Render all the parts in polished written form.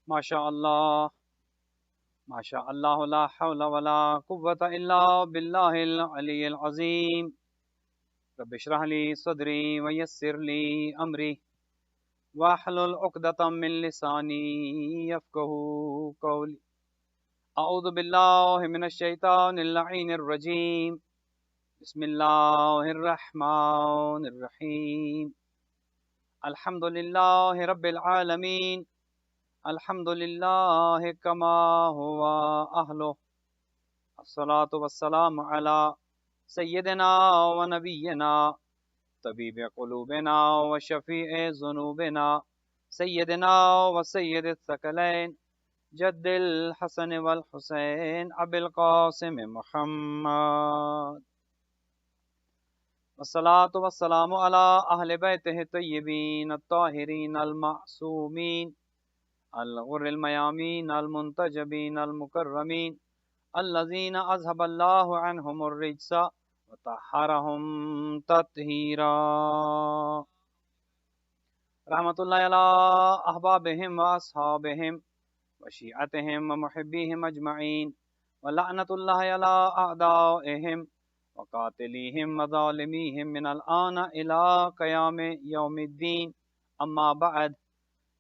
माशा अल्लाह, माशा अल्लाह, ला हौला वला कुव्वता इल्ला बिल्लाहिल अलिय्यिल अज़ीम। रब्बि इश्रह ली सदरी व यस्सिर ली अमरी वाहलुल उक़दतम मिन लिसानी यफ़क़हू क़ौली। अऊज़ु बिल्लाहि मिनश शैतानिर लईनिर रजीम। बिस्मिल्लाहिर रहमानिर रहीम। अल्हम्दुलिल्लाहि रब्बिल आलमीन। अल्हम्दुलिल्लाहि कमा हुवा अहलुहु। अस्सलातु वस्सलामु अला सय्यिदिना व नबिय्यिना तबीबि क़ुलूबिना व शफ़ीइ ज़ुनूबिना सय्यिदिना व सय्यिदिस सकलैन जद्दिल हसन वल हुसैन अबिल क़ासिम मुहम्मद। वस्सलातु वस्सलामु अला अहलि बैतिहि तय्यिबीन अत्ताहिरीन अल मासूमीन अल गुर्रिल मयामीन अल मुंतजबीन अल मुकर्रमीन अल्लज़ीना अज़हबल्लाहु अन्हुमुर रिज्सा व तहहरहुम तत्हीरा। रहमतुल्लाहि अला अहबाबिहिम व अस्हाबिहिम व शिअतिहिम व मुहिब्बिहिम अजमईन व लअनतुल्लाहि अला अअदाइहिम व कातिलिहिम व ज़ालिमीहिम मिनल आन इला क़यामि यौमिद्दीन। अम्मा बअद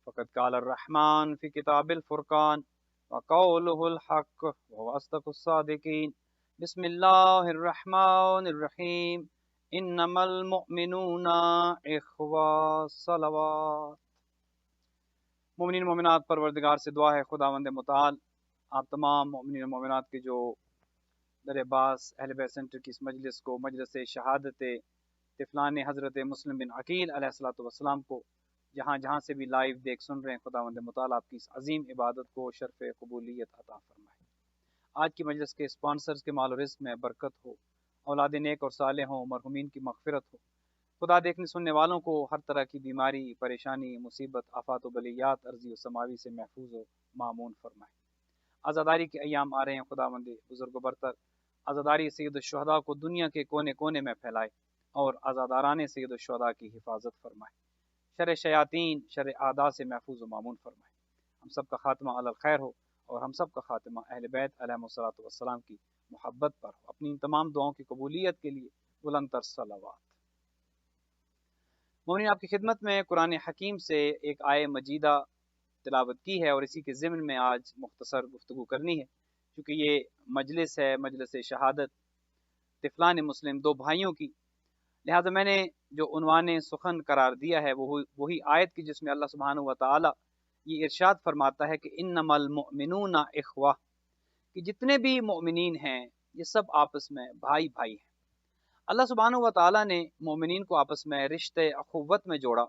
फ़क़द क़ाल अर्रहमान फ़ी किताबिल फ़ुरक़ान व क़ौलुहुल हक़्क़ व हुवा अस्दक़ुस सादिक़ीन। बिस्मिल्लाहिर रहमानिर रहीम। इन्नमल मुअमिनूना इख़्वा। सलवात। मोमिनीन मोमिनात परवरदिगार से दुआ है खुदावंद मुताल आप तमाम मोमिनीन मोमिनात के जो दरबास अहले बैत सेंटर की इस मजलिस को मजलिस शहादत तिफलान हज़रत मुस्लिम बिन अकील अलैहिस्सलातु वस्सलाम को जहाँ जहाँ से भी लाइव देख सुन रहे हैं, खुदावंद मुताल आपकी इस अजीम इबादत को शर्फ़ कबूलियत अता फरमाए। आज की मजलिस के स्पॉन्सर्स के माल रिज़्क़ में बरकत हो, औलाद नेक और साले हों, मरहुमीन की मग़फ़िरत हो। खुदा देखने सुनने वालों को हर तरह की बीमारी, परेशानी, मुसीबत, आफ़ात व बलियात अर्ज़ी व समावी से महफूज व मामून फरमाए। आज़ादारी के अयाम आ रहे हैं, खुदावंद बुज़ुर्ग बरतर आज़ादारी सैयद शुहदा को दुनिया के कोने कोने में फैलाए और आज़ादाराने सैयद शुहदा की हिफाजत फरमाए। शर शयातीन, शर आदा से महफूज व मामून फरमाए। हम सब का खात्मा अलल खैर हो और हम सब का खात्मा अहले बैत अलैहिमुस्सलातु वस्सलाम की मोहब्बत पर हो। अपनी इन तमाम दुआओं की कबूलियत के लिए बुलंद तर सलावत। मोमिनीन आपकी खिदमत में कुरान हकीम से एक आय मजीदा तिलावत की है और इसी के ज़िम्न में आज मुख्तसर गुफ्तगू करनी है। क्योंकि ये मजलिस है, मजलिस शहादत तिफलान मुस्लिम दो भाइयों की, लिहाजा मैंने जो उन्वान सुखन करार दिया है वो वही आयत की जिसमें अल्लाह सुब्हानहू व तआला ये इरशाद फरमाता है कि इन्नमल मुअमिनूना इख़्वा, कि जितने भी मोमिनीन हैं ये सब आपस में भाई भाई हैं। अल्लाह सुब्हानहू व तआला ने मोमिनीन को आपस में रिश्ते अखुव्वत में जोड़ा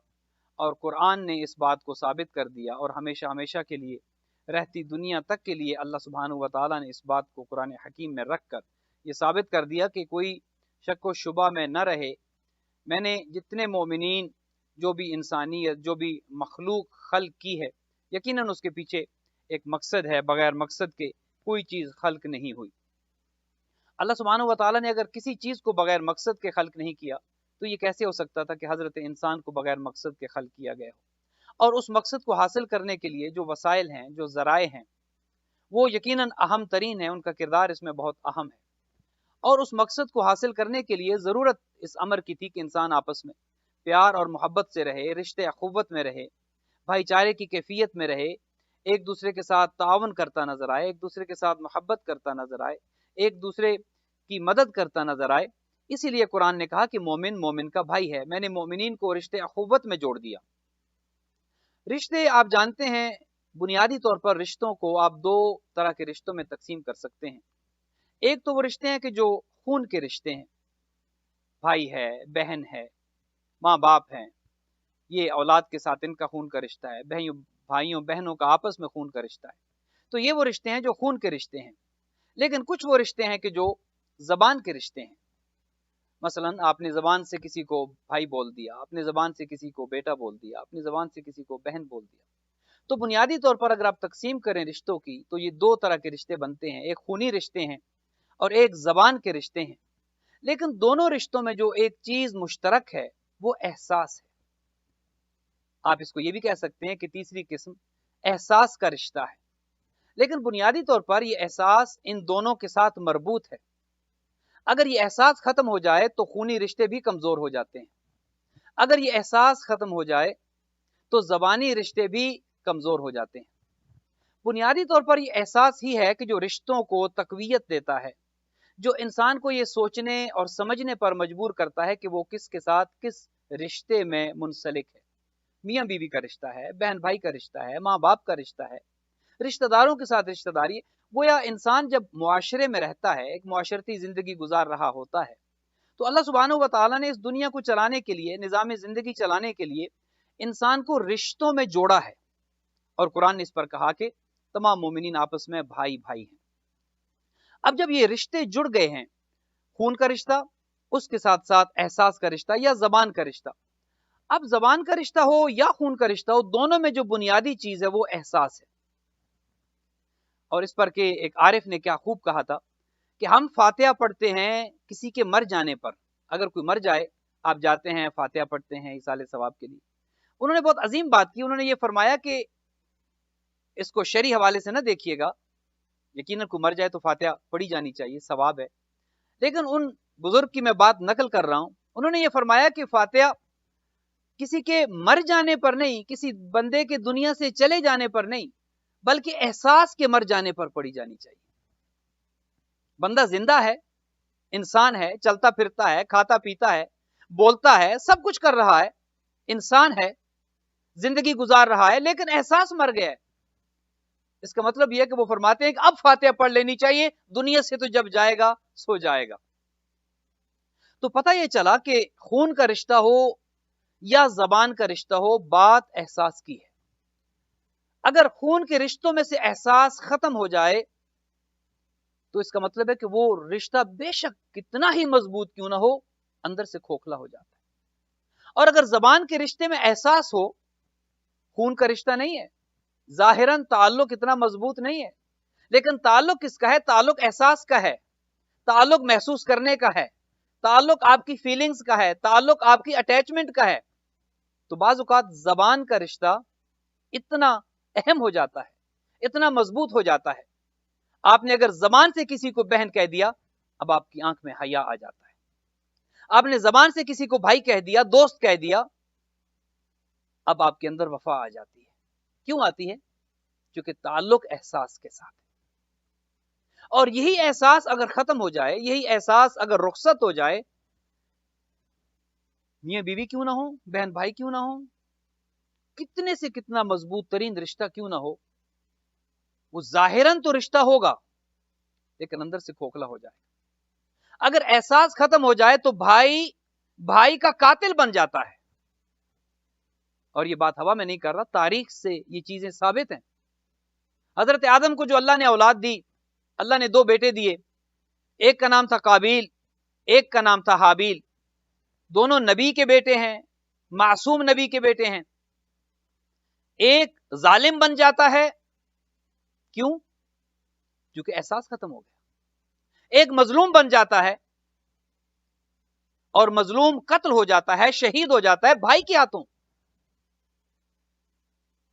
और कुरान ने इस बात को साबित कर दिया और हमेशा हमेशा के लिए रहती दुनिया तक के लिए अल्लाह सुब्हानहू व तआला ने इस बात को कुरान हकीम में रख कर ये साबित कर दिया कि कोई शक व शुबा में न रहे। मैंने जितने मोमिनीन, जो भी इंसानियत, जो भी मखलूक खल्क की है, यकीनन उसके पीछे एक मकसद है। बगैर मकसद के कोई चीज़ खल्क नहीं हुई। अल्लाह सुब्हानहू व तआला ने अगर किसी चीज़ को बगैर मकसद के खल्क नहीं किया तो ये कैसे हो सकता था कि हज़रत इंसान को बगैर मकसद के खल्क किया गया हो। और उस मकसद को हासिल करने के लिए जो वसाइल हैं, जो ज़राए हैं, वो यकीनन अहम तरीन है, उनका किरदार इसमें बहुत अहम है। और उस मकसद को हासिल करने के लिए ज़रूरत इस अमर की थी कि इंसान आपस में प्यार और मोहब्बत से रहे, रिश्ते अखुव्वत में रहे, भाईचारे की कैफियत में रहे, एक दूसरे के साथ तावन करता नजर आए, एक दूसरे के साथ मोहब्बत करता नजर आए, एक दूसरे की मदद करता नजर आए। इसीलिए कुरान ने कहा कि मोमिन मोमिन का भाई है। मैंने मोमिनीन को रिश्ते अखुव्वत में जोड़ दिया। रिश्ते आप जानते हैं, बुनियादी तौर पर रिश्तों को आप दो तरह के रिश्तों में तकसीम कर सकते हैं। एक तो वो रिश्ते हैं कि जो खून के रिश्ते हैं, भाई है, बहन है, माँ बाप हैं, ये औलाद के साथ इनका खून का रिश्ता है, भाइयों बहनों का आपस में खून का रिश्ता है। तो ये वो रिश्ते हैं जो खून के रिश्ते हैं। लेकिन कुछ वो रिश्ते हैं कि जो ज़बान के रिश्ते हैं। मसलन आपने ज़बान से किसी को भाई बोल दिया, अपने ज़बान से किसी को बेटा बोल दिया, अपनी ज़बान से किसी को बहन बोल दिया। तो बुनियादी तौर पर अगर आप तकसीम करें रिश्तों की तो ये दो तरह के रिश्ते बनते हैं। एक खूनी रिश्ते हैं और एक ज़बान के रिश्ते हैं। लेकिन दोनों रिश्तों में जो एक चीज़ मुश्तरक है वो एहसास है। आप इसको ये भी कह सकते हैं कि तीसरी किस्म एहसास का रिश्ता है, लेकिन बुनियादी तौर पर यह एहसास इन दोनों के साथ मरबूत है। अगर ये एहसास खत्म हो जाए तो खूनी रिश्ते भी कमजोर हो जाते हैं। अगर ये एहसास खत्म हो जाए तो ज़बानी रिश्ते भी कमजोर हो जाते हैं। बुनियादी तौर पर यह एहसास ही है कि जो रिश्तों को तकवीयत देता है, जो इंसान को ये सोचने और समझने पर मजबूर करता है कि वो किसके साथ किस रिश्ते में मुंसलिक है। मियाँ बीवी का रिश्ता है, बहन भाई का रिश्ता है, माँ बाप का रिश्ता है, रिश्तेदारों के साथ रिश्तेदारी। गोया इंसान जब मुआशरे में रहता है, एक मुआशरती जिंदगी गुजार रहा होता है, तो अल्लाह सुब्हानहू व तआला ने इस दुनिया को चलाने के लिए, निज़ाम जिंदगी चलाने के लिए इंसान को रिश्तों में जोड़ा है। और कुरान ने इस पर कहा कि तमाम मोमिनीन आपस में भाई भाई हैं। अब जब ये रिश्ते जुड़ गए हैं, खून का रिश्ता, उसके साथ साथ एहसास का रिश्ता या जबान का रिश्ता, अब जबान का रिश्ता हो या खून का रिश्ता हो, दोनों में जो बुनियादी चीज है वो एहसास है। और इस पर के एक आरिफ ने क्या खूब कहा था कि हम फातिहा पढ़ते हैं किसी के मर जाने पर। अगर कोई मर जाए, आप जाते हैं फातिहा पढ़ते हैं इसाले सवाब के लिए। उन्होंने बहुत अजीम बात की। उन्होंने ये फरमाया कि इसको शरी हवाले से ना देखिएगा, यकीनन कोई मर जाए तो फातिहा पढ़ी जानी चाहिए, सवाब है, लेकिन उन बुजुर्ग की मैं बात नकल कर रहा हूं। उन्होंने ये फरमाया कि फातिहा किसी के मर जाने पर नहीं, किसी बंदे के दुनिया से चले जाने पर नहीं, बल्कि एहसास के मर जाने पर पढ़ी जानी चाहिए। बंदा जिंदा है, इंसान है, चलता फिरता है, खाता पीता है, बोलता है, सब कुछ कर रहा है, इंसान है, जिंदगी गुजार रहा है, लेकिन एहसास मर गया है। इसका मतलब यह है कि वो फरमाते हैं कि अब फातिहा पढ़ लेनी चाहिए, दुनिया से तो जब जाएगा सो जाएगा। तो पता यह चला कि खून का रिश्ता हो या जबान का रिश्ता हो, बात एहसास की है। अगर खून के रिश्तों में से एहसास खत्म हो जाए तो इसका मतलब है कि वो रिश्ता बेशक कितना ही मजबूत क्यों ना हो, अंदर से खोखला हो जाता है। और अगर जबान के रिश्ते में एहसास हो, खून का रिश्ता नहीं है, जाहिरन ताल्लुक इतना मजबूत नहीं है, लेकिन ताल्लुक किसका है? ताल्लुक एहसास का है, ताल्लुक महसूस करने का है, ताल्लुक आपकी फीलिंग्स का है, ताल्लुक आपकी अटैचमेंट का है। तो बाज़ औक़ात जबान का रिश्ता इतना अहम हो जाता है, इतना मजबूत हो जाता है, आपने अगर जबान से किसी को बहन कह दिया, अब आपकी आंख में हया आ जाता है। आपने जबान से किसी को भाई कह दिया, दोस्त कह दिया, अब आपके अंदर वफा आ जाती है। क्यों आती है? क्योंकि ताल्लुक एहसास के साथ है। और यही एहसास अगर खत्म हो जाए, यही एहसास अगर रुखसत हो जाए, मियां बीवी क्यों ना हो, बहन भाई क्यों ना हो, कितने से कितना मजबूत तरीन रिश्ता क्यों ना हो, वो जाहिरन तो रिश्ता होगा, लेकिन अंदर से खोखला हो जाए। अगर एहसास खत्म हो जाए तो भाई भाई का कातिल बन जाता है। और ये बात हवा में नहीं कर रहा, तारीख से ये चीजें साबित हैं। हजरत आदम को जो अल्लाह ने औलाद दी, अल्लाह ने दो बेटे दिए, एक का नाम था काबिल, एक का नाम था हाबिल। दोनों नबी के बेटे हैं, मासूम नबी के बेटे हैं। एक जालिम बन जाता है, क्यों? क्योंकि एहसास खत्म हो गया। एक मजलूम बन जाता है, और मजलूम कत्ल हो जाता है, शहीद हो जाता है भाई के हाथों।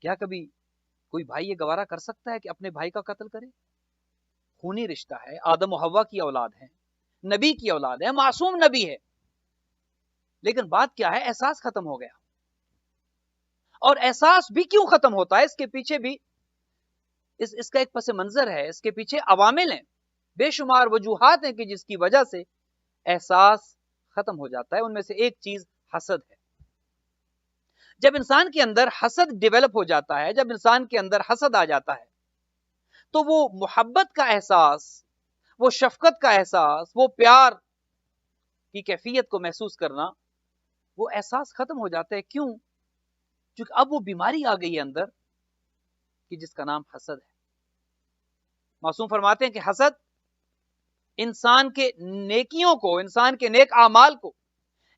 क्या कभी कोई भाई ये गवारा कर सकता है कि अपने भाई का कत्ल करे? खूनी रिश्ता है, आदम और हव्वा की औलाद है, नबी की औलाद है, मासूम नबी है, लेकिन बात क्या है? एहसास खत्म हो गया। और एहसास भी क्यों खत्म होता है, इसके पीछे भी इसका एक पस मंजर है, इसके पीछे अवामिल हैं, बेशुमार वजूहात हैं कि जिसकी वजह से एहसास खत्म हो जाता है। उनमें से एक चीज हसद है। जब इंसान के अंदर हसद डेवलप हो जाता है, जब इंसान के अंदर हसद आ जाता है, तो वो मोहब्बत का एहसास, वो शफकत का एहसास, वो प्यार की कैफियत को महसूस करना, वो एहसास खत्म हो जाता है। क्यों? क्योंकि अब वो बीमारी आ गई है अंदर कि जिसका नाम हसद है। मासूम फरमाते हैं कि हसद इंसान के नेकियों को, इंसान के नेक आमाल को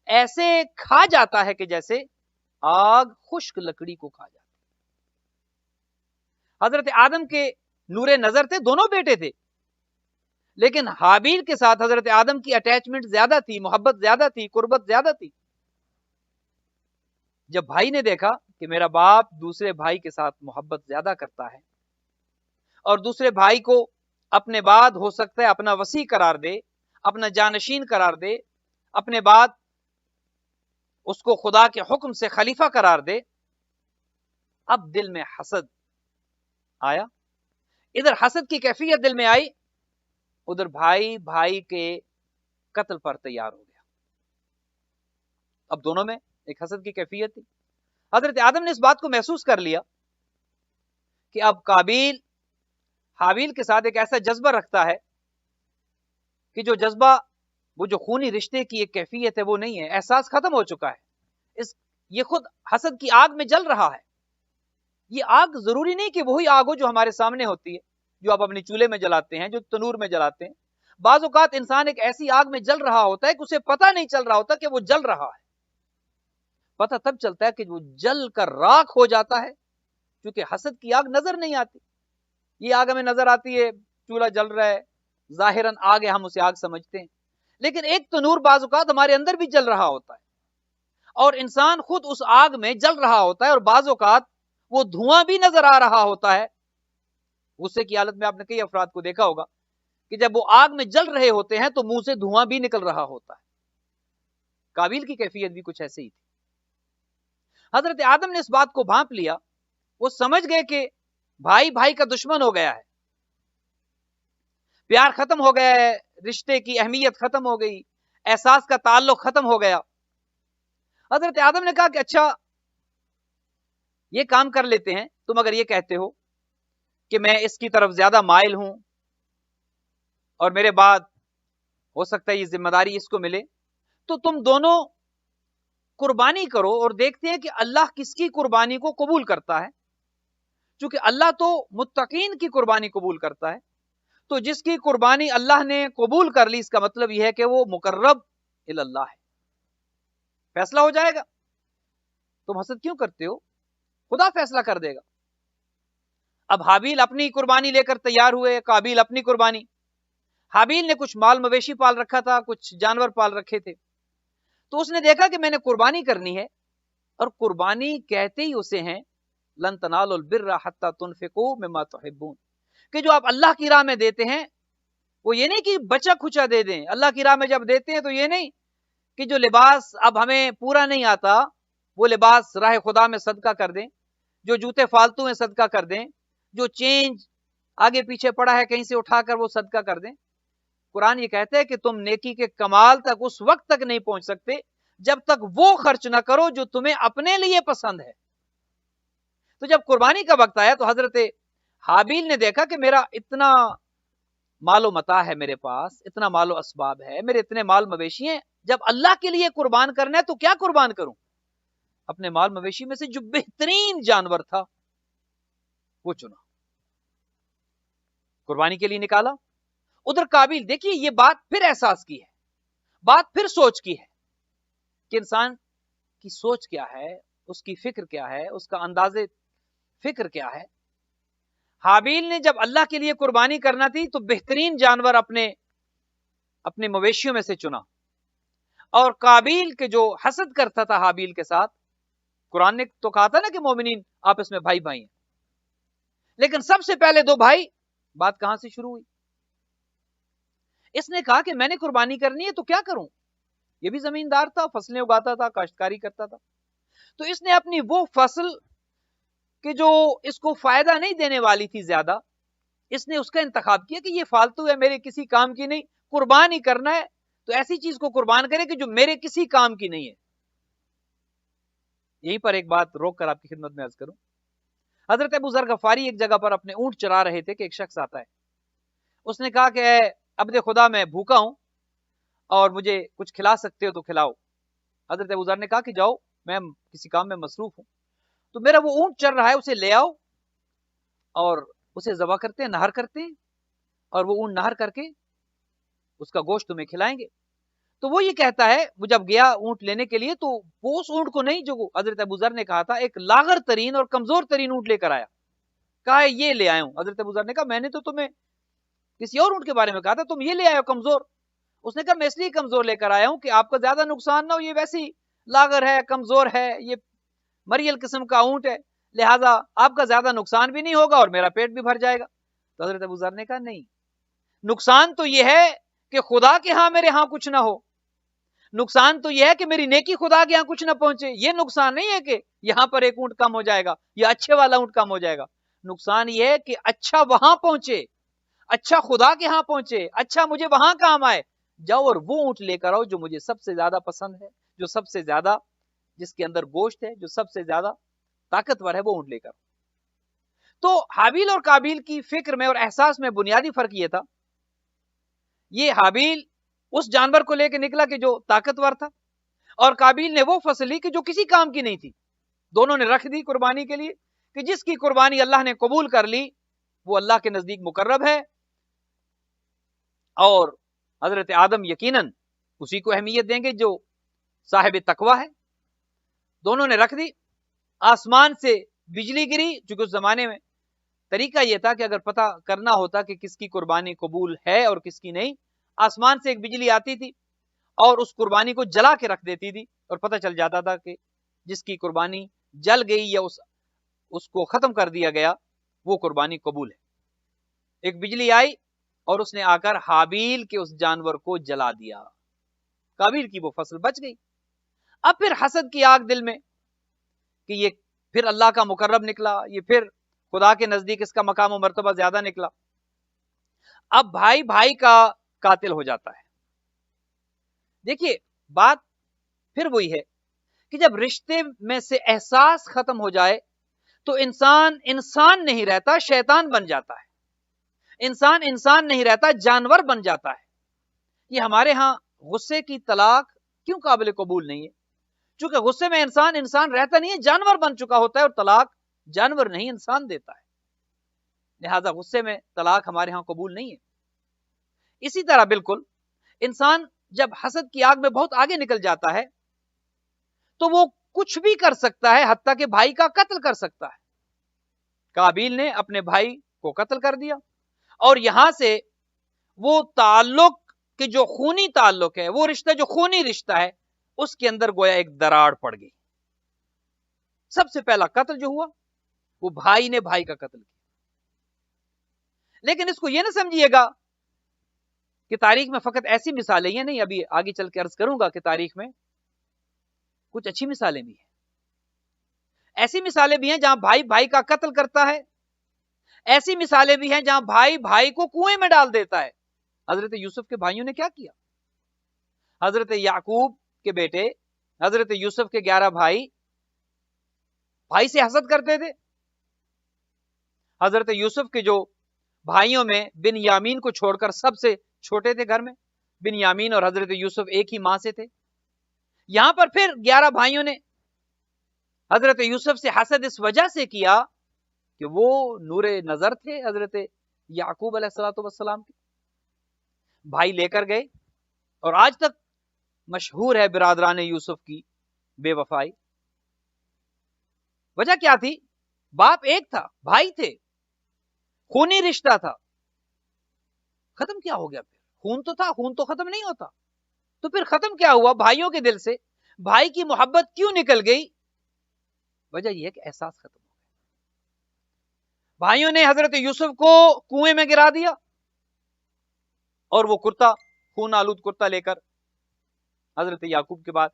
ऐसे खा जाता है कि जैसे आग खुश्क लकड़ी को खा जाती है। हजरत आदम के नूरे नजर थे, दोनों बेटे थे, लेकिन हाबिल के साथ हजरत आदम की अटैचमेंट ज्यादा थी, मोहब्बत ज्यादा थी, कुर्बत ज्यादा थी। जब भाई ने देखा کہ میرا باپ دوسرے بھائی کے ساتھ محبت زیادہ کرتا ہے اور دوسرے بھائی کو اپنے بعد ہو سکتا ہے اپنا وصی قرار دے، اپنا جانشین قرار دے، اپنے بعد اس کو خدا کے حکم سے خلیفہ قرار دے۔ اب دل میں حسد آیا، ادھر حسد کی کیفیت دل میں آئی، ادھر بھائی بھائی کے قتل پر تیار ہو گیا۔ اب دونوں میں ایک حسد کی کیفیت تھی۔ حضرت آدم نے اس بات کو محسوس کر لیا کہ اب قابیل حابیل کے ساتھ ایک ایسا جذبہ رکھتا ہے کہ جو جذبہ، وہ جو خونی رشتے کی ایک کیفیت ہے وہ نہیں ہے، احساس ختم ہو چکا ہے۔ یہ خود حسد کی آگ میں جل رہا ہے۔ یہ آگ ضروری نہیں کہ وہی آگ ہو جو ہمارے سامنے ہوتی ہے، جو آپ اپنی چولہے میں جلاتے ہیں، جو تنور میں جلاتے ہیں۔ بعض اوقات انسان ایک ایسی آگ میں جل رہا ہوتا ہے کہ اسے پتہ نہیں چل رہا ہوتا کہ وہ جل رہا ہے۔ پتہ تب چلتا ہے کہ وہ جل کر راکھ ہو جاتا ہے، کیونکہ حسد کی آگ نظر نہیں آتی۔ یہ آگ ہمیں نظر آتی ہے، چولہا جل رہا ہے، ظاہراً آگ ہے، ہم اسے آگ سمجھتے ہیں، لیکن ایک تنور بعض اوقات ہمارے اندر بھی جل رہا ہوتا ہے، اور انسان خود اس آگ میں جل رہا ہوتا ہے، اور بعض اوقات وہ دھواں بھی نظر آ رہا ہوتا ہے۔ غصے کی حالت میں آپ نے کئی افراد کو دیکھا ہوگا کہ جب وہ آگ میں جل رہے ہوتے ہیں تو منہ سے دھواں بھی نکل رہا ہوتا ہے۔ قابیل کی کیفیت بھی کچھ ایسے ہی تھی۔ حضرت آدم نے اس بات کو بھانپ لیا، وہ سمجھ گئے کہ بھائی بھائی کا دشمن ہو گیا ہے، پیار ختم ہو گیا ہے، رشتے کی اہمیت ختم ہو گئی، احساس کا تعلق ختم ہو گیا۔ حضرت آدم نے کہا کہ اچھا یہ کام کر لیتے ہیں، تم اگر یہ کہتے ہو کہ میں اس کی طرف زیادہ مائل ہوں اور میرے بعد ہو سکتا ہے یہ ذمہ داری اس کو ملے، تو تم دونوں قربانی کرو اور دیکھتے ہیں کہ اللہ کس کی قربانی کو قبول کرتا ہے، چونکہ اللہ تو متقین کی قربانی قبول کرتا ہے، تو جس کی قربانی اللہ نے قبول کر لی، اس کا مطلب یہ ہے کہ وہ مقرب اللہ ہے، فیصلہ ہو جائے گا۔ تم حسد کیوں کرتے ہو؟ خدا فیصلہ کر دے گا۔ اب حابیل اپنی قربانی لے کر تیار ہوئے، قابیل اپنی قربانی۔ حابیل نے کچھ مال مویشی پال رکھا تھا، کچھ جانور پال رکھے تھے، تو اس نے دیکھا کہ میں نے قربانی کرنی ہے، اور قربانی کہتے ہی اسے ہیں لن تنالوا البر حتى تنفقوا مما تحبون، کہ جو آپ اللہ کی راہ میں دیتے ہیں وہ یہ نہیں کہ بچا کھچا دے دیں۔ اللہ کی راہ میں جب دیتے ہیں تو یہ نہیں کہ جو لباس اب ہمیں پورا نہیں آتا وہ لباس راہ خدا میں صدقہ کر دیں، جو جوتے فالتو میں صدقہ کر دیں، جو چینج آگے پیچھے پڑا ہے کہیں سے اٹھا کر وہ صدقہ کر دیں۔ قرآن یہ کہتا ہے کہ تم نیکی کے کمال تک اس وقت تک نہیں پہنچ سکتے جب تک وہ خرچ نہ کرو جو تمہیں اپنے لیے پسند ہے۔ تو جب قربانی کا وقت آیا تو حضرت حابیل نے دیکھا کہ میرا اتنا مال و متاع ہے، میرے پاس اتنا مال و اسباب ہے، میرے اتنے مال مویشی ہیں، جب اللہ کے لیے قربان کرنا ہے تو کیا قربان کروں؟ اپنے مال مویشی میں سے جو بہترین جانور تھا وہ چنا، قربانی کے لیے نکالا۔ ادھر قابیل، دیکھیے یہ بات پھر احساس کی ہے، بات پھر سوچ کی ہے کہ انسان کی سوچ کیا ہے، اس کی فکر کیا ہے، اس کا انداز فکر کیا ہے۔ حابیل نے جب اللہ کے لیے قربانی کرنا تھی تو بہترین جانور اپنے مویشیوں میں سے چنا، اور قابیل کے جو حسد کرتا تھا حابیل کے ساتھ، قرآن نے تو کہا تھا نا کہ مومنین آپس میں بھائی بھائی ہیں، لیکن سب سے پہلے دو بھائی، بات کہاں سے شروع ہوئی؟ اس نے کہا کہ میں نے قربانی کرنی ہے تو کیا کروں؟ یہ بھی زمیندار تھا، فصلیں اگاتا تھا، کاشتکاری کرتا تھا، تو اس نے اپنی وہ فصل کہ جو اس کو فائدہ نہیں دینے والی تھی زیادہ، اس نے اس کا انتخاب کیا کہ یہ فالتو ہے، میرے کسی کام کی نہیں، قربان ہی کرنا ہے تو ایسی چیز کو قربان کرے کہ جو میرے کسی کام کی نہیں ہے۔ یہیں پر ایک بات روک کر آپ کی خدمت میں عرض کروں، حضرت ابو ذر غفاری ایک جگہ پر اپنے اونٹ چرا رہے تھے کہ ایک شخص آتا ہے، اس نے کہا کہ اے عبد خدا میں بھوکا ہوں اور مجھے کچھ کھلا سکتے ہو تو کھلاؤ۔ حضرت ابو ذر نے کہا کہ جاؤ، میں کسی کام میں مصروف ہوں، تو میرا وہ اونٹ چر رہا ہے، اسے لے آؤ اور اسے ذبح کرتے ہیں، نہر کرتے ہیں، اور وہ اونٹ نہر کر کے اس کا گوشت تمہیں کھلائیں گے۔ تو وہ یہ کہتا ہے، وہ جب گیا اونٹ لینے کے لیے تو وہ اس اونٹ کو نہیں جو حضرت ابو ذر نے کہا تھا، ایک لاغر ترین اور کمزور ترین اونٹ لے کر آیا، کہا یہ لے آیا ہوں۔ حضرت ابو ذر نے کہا میں نے تو تمہیں کسی اور اونٹ کے بارے میں کہا تھا، تم یہ لے آئے ہو کمزور۔ اس نے کہا میں اس لیے کمزور لے کر آیا ہوں کہ آپ کا زیادہ نقصان نہ ہو، یہ ویسی لاغر ہے، کمزور ہے، یہ मरियल किस्म का ऊंट है, लिहाजा आपका ज्यादा नुकसान भी नहीं होगा और मेरा पेट भी भर जाएगा। तो हजरत अबू ज़र ने कहा नहीं, नुकसान तो यह है कि खुदा के यहां मेरे यहां कुछ ना हो, नुकसान तो यह है कि मेरी नेकी खुदा के यहां कुछ ना पहुंचे। ये नुकसान नहीं है कि यहां पर एक ऊंट कम हो जाएगा या अच्छे वाला ऊंट कम हो जाएगा, नुकसान यह है कि अच्छा वहां पहुंचे, अच्छा खुदा के यहां पहुंचे, अच्छा मुझे वहां काम आए। जाओ और वो ऊंट लेकर आओ जो मुझे सबसे ज्यादा पसंद है, जो सबसे ज्यादा, जिसके अंदर गोश्त है, जो सबसे ज्यादा ताकतवर है, वो ऊंट लेकर। तो हाबील और काबिल की फिक्र में और एहसास में बुनियादी फर्क यह था, ये हाबील उस जानवर को लेकर निकला कि जो ताकतवर था, और काबिल ने वो फसल ली कि जो किसी काम की नहीं थी। दोनों ने रख दी कुर्बानी के लिए कि जिसकी कुर्बानी अल्लाह ने कबूल कर ली वो अल्लाह के नजदीक मुकर्रब है, और हजरत आदम यकीनन उसी को अहमियत देंगे जो साहिब तकवा है। दोनों ने रख दी। आसमान से बिजली गिरी, चूंकि उस जमाने में तरीका यह था कि अगर पता करना होता कि किसकी कुर्बानी कबूल है और किसकी नहीं, आसमान से एक बिजली आती थी और उस कुर्बानी को जला के रख देती थी, और पता चल जाता था कि जिसकी कुर्बानी जल गई या उसको खत्म कर दिया गया वो कुर्बानी कबूल है। एक बिजली आई और उसने आकर हाबील के उस जानवर को जला दिया, काबिल की वो फसल बच गई। अब फिर हसद की आग दिल में कि ये फिर अल्लाह का मुकर्रब निकला, ये फिर खुदा के नजदीक इसका मकाम और मर्तबा ज्यादा निकला। अब भाई भाई का कातिल हो जाता है। देखिए बात फिर वही है कि जब रिश्ते में से एहसास खत्म हो जाए तो इंसान इंसान नहीं रहता, शैतान बन जाता है। इंसान इंसान नहीं रहता, जानवर बन जाता है। ये हमारे यहां गुस्से की तलाक क्यों काबिल कबूल नहीं है? क्योंकि गुस्से में इंसान इंसान रहता नहीं है, जानवर बन चुका होता है, और तलाक जानवर नहीं इंसान देता है। लिहाजा गुस्से में तलाक हमारे यहां कबूल नहीं है। इसी तरह बिल्कुल इंसान जब हसद की आग में बहुत आगे निकल जाता है तो वो कुछ भी कर सकता है, हत्ता के भाई का कत्ल कर सकता है। काबिल ने अपने भाई को कत्ल कर दिया, और यहां से वो ताल्लुक के जो खूनी ताल्लुक है, वो रिश्ता जो खूनी रिश्ता है, उसके अंदर गोया एक दरार पड़ गई। सबसे पहला कत्ल जो हुआ वो भाई ने भाई का कत्ल किया। लेकिन इसको यह ना समझिएगा कि तारीख में फकत ऐसी मिसालें ही नहीं, अभी आगे चल के अर्ज करूंगा कि तारीख में कुछ अच्छी मिसालें भी हैं। ऐसी मिसालें भी हैं जहां भाई भाई का कत्ल करता है, ऐसी मिसालें भी हैं जहां भाई भाई को कुएं में डाल देता है। हजरत यूसुफ के भाइयों ने क्या किया? हजरत याकूब के बेटे हजरत यूसुफ के 11 भाई भाई से हसद करते थे। हजरत यूसुफ के जो भाइयों में बिन यामीन को छोड़कर सबसे छोटे थे घर में, बिन यामीन और हजरत यूसुफ एक ही मां से थे। यहां पर फिर 11 भाइयों ने हजरत यूसुफ से हसद इस वजह से किया कि वो नूरे नजर थे हजरत याकूब अलैहिस्सलाम के। भाई लेकर गए, और आज तक मशहूर है बिरादरान यूसुफ की बेवफाई। वजह क्या थी? बाप एक था, भाई थे, खूनी रिश्ता था। खत्म क्या हो गया? फिर खून तो था, खून तो खत्म नहीं होता। तो फिर खत्म क्या हुआ? भाइयों के दिल से भाई की मोहब्बत क्यों निकल गई? वजह यह है कि एहसास खत्म हो गया। भाइयों ने हजरत यूसुफ को कुएं में गिरा दिया, और वो कुर्ता, खून आलूद कुर्ता लेकर हजरत याकूब के बाद,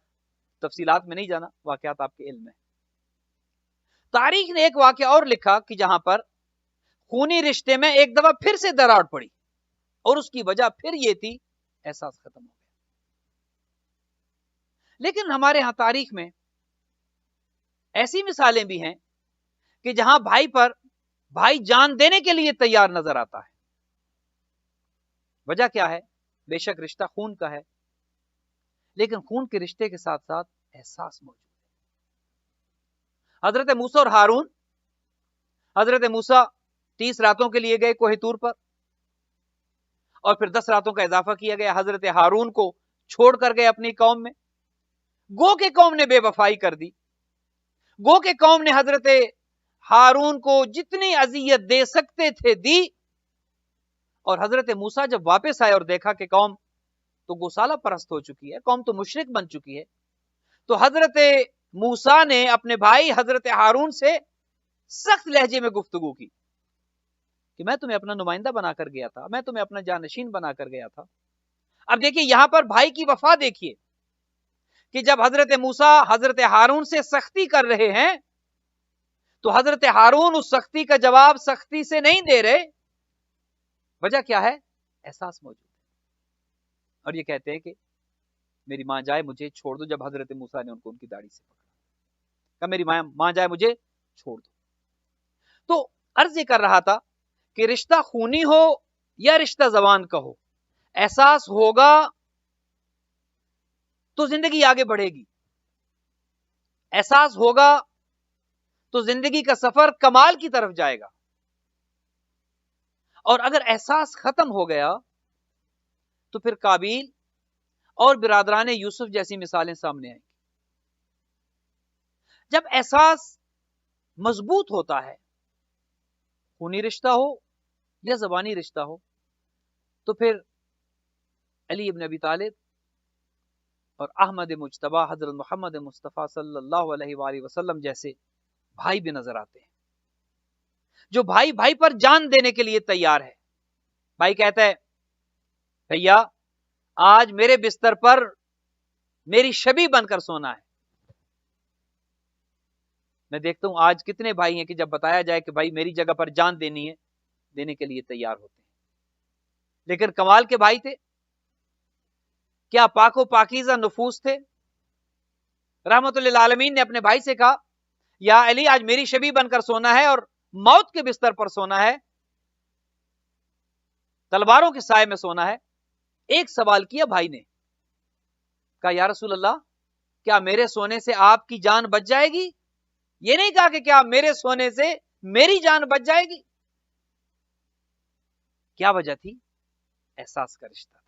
तफसीलात में नहीं जाना, वाकयात आपके इल्म में। तारीख ने एक वाकया और लिखा कि जहां पर खूनी रिश्ते में एक दफा फिर से दरार पड़ी, और उसकी वजह फिर यह थी एहसास खत्म हो गया। लेकिन हमारे यहां तारीख में ऐसी मिसालें भी हैं कि जहां भाई पर भाई जान देने के लिए तैयार नजर आता है। वजह क्या है? बेशक रिश्ता खून का है, लेकिन खून के रिश्ते के साथ साथ एहसास मौजूद है। हजरत मूसा और हारून, हजरत मूसा 30 रातों के लिए गए कोहे तूर पर, और फिर 10 रातों का इजाफा किया गया। हजरत हारून को छोड़ कर गए अपनी कौम में। गो के कौम ने बेवफाई कर दी। गो के कौम ने हजरत हारून को जितनी अजियत दे सकते थे दी, और हजरत मूसा जब वापस आए और देखा कि कौम तो गौशाला परस्त हो चुकी है, कौम तो मुशरिक बन चुकी है, तो हजरत موسیٰ نے اپنے بھائی حضرت ہارون سے سخت لہجے میں گفتگو کی کہ میں تمہیں اپنا نمائندہ بنا کر گیا تھا، میں تمہیں اپنا جانشین بنا کر گیا تھا. اب دیکھیے یہاں پر بھائی کی وفا دیکھیے کہ جب حضرت موسیٰ حضرت ہارون سے سختی کر رہے ہیں تو حضرت ہارون اس سختی کا جواب سختی سے نہیں دے رہے. وجہ کیا ہے؟ احساس موجود ہے. اور یہ کہتے ہیں کہ میری ماں جائے مجھے چھوڑ دو. جب حضرت موسیٰ نے ان کو ان کی داڑھی سے پکڑا کہ میری ماں جائے مجھے چھوڑ دو. تو عرض یہ کر رہا تھا کہ رشتہ خونی ہو یا رشتہ زبان کا ہو، احساس ہوگا تو زندگی آگے بڑھے گی، احساس ہوگا تو زندگی کا سفر کمال کی طرف جائے گا. اور اگر احساس ختم ہو گیا تو پھر قابیل اور برادران یوسف جیسی مثالیں سامنے آئیں گی. جب احساس مضبوط ہوتا ہے، خونی رشتہ ہو یا زبانی رشتہ ہو، تو پھر علی ابن ابی طالب اور احمد مجتبی حضرت محمد مصطفیٰ صلی اللہ علیہ وآلہ وسلم جیسے بھائی بھی نظر آتے ہیں، جو بھائی بھائی پر جان دینے کے لیے تیار ہے. بھائی کہتا ہے بھیا آج میرے بستر پر میری شبی بن کر سونا ہے. میں دیکھتا ہوں آج کتنے بھائی ہیں کہ جب بتایا جائے کہ بھائی میری جگہ پر جان دینی ہے، دینے کے لیے تیار ہوتے ہیں. لیکن کمال کے بھائی تھے، کیا پاک و پاکیزہ نفوس تھے. رحمت للعالمین نے اپنے بھائی سے کہا یا علی آج میری شبی بن کر سونا ہے اور موت کے بستر پر سونا ہے، تلواروں کے سائے میں سونا ہے. ایک سوال کیا بھائی نے، کہا یا رسول اللہ کیا میرے سونے سے آپ کی جان بچ جائے گی؟ یہ نہیں کہا کہ کیا میرے سونے سے میری جان بچ جائے گی. کیا وجہ تھی؟ احساس کا رشتہ تھا.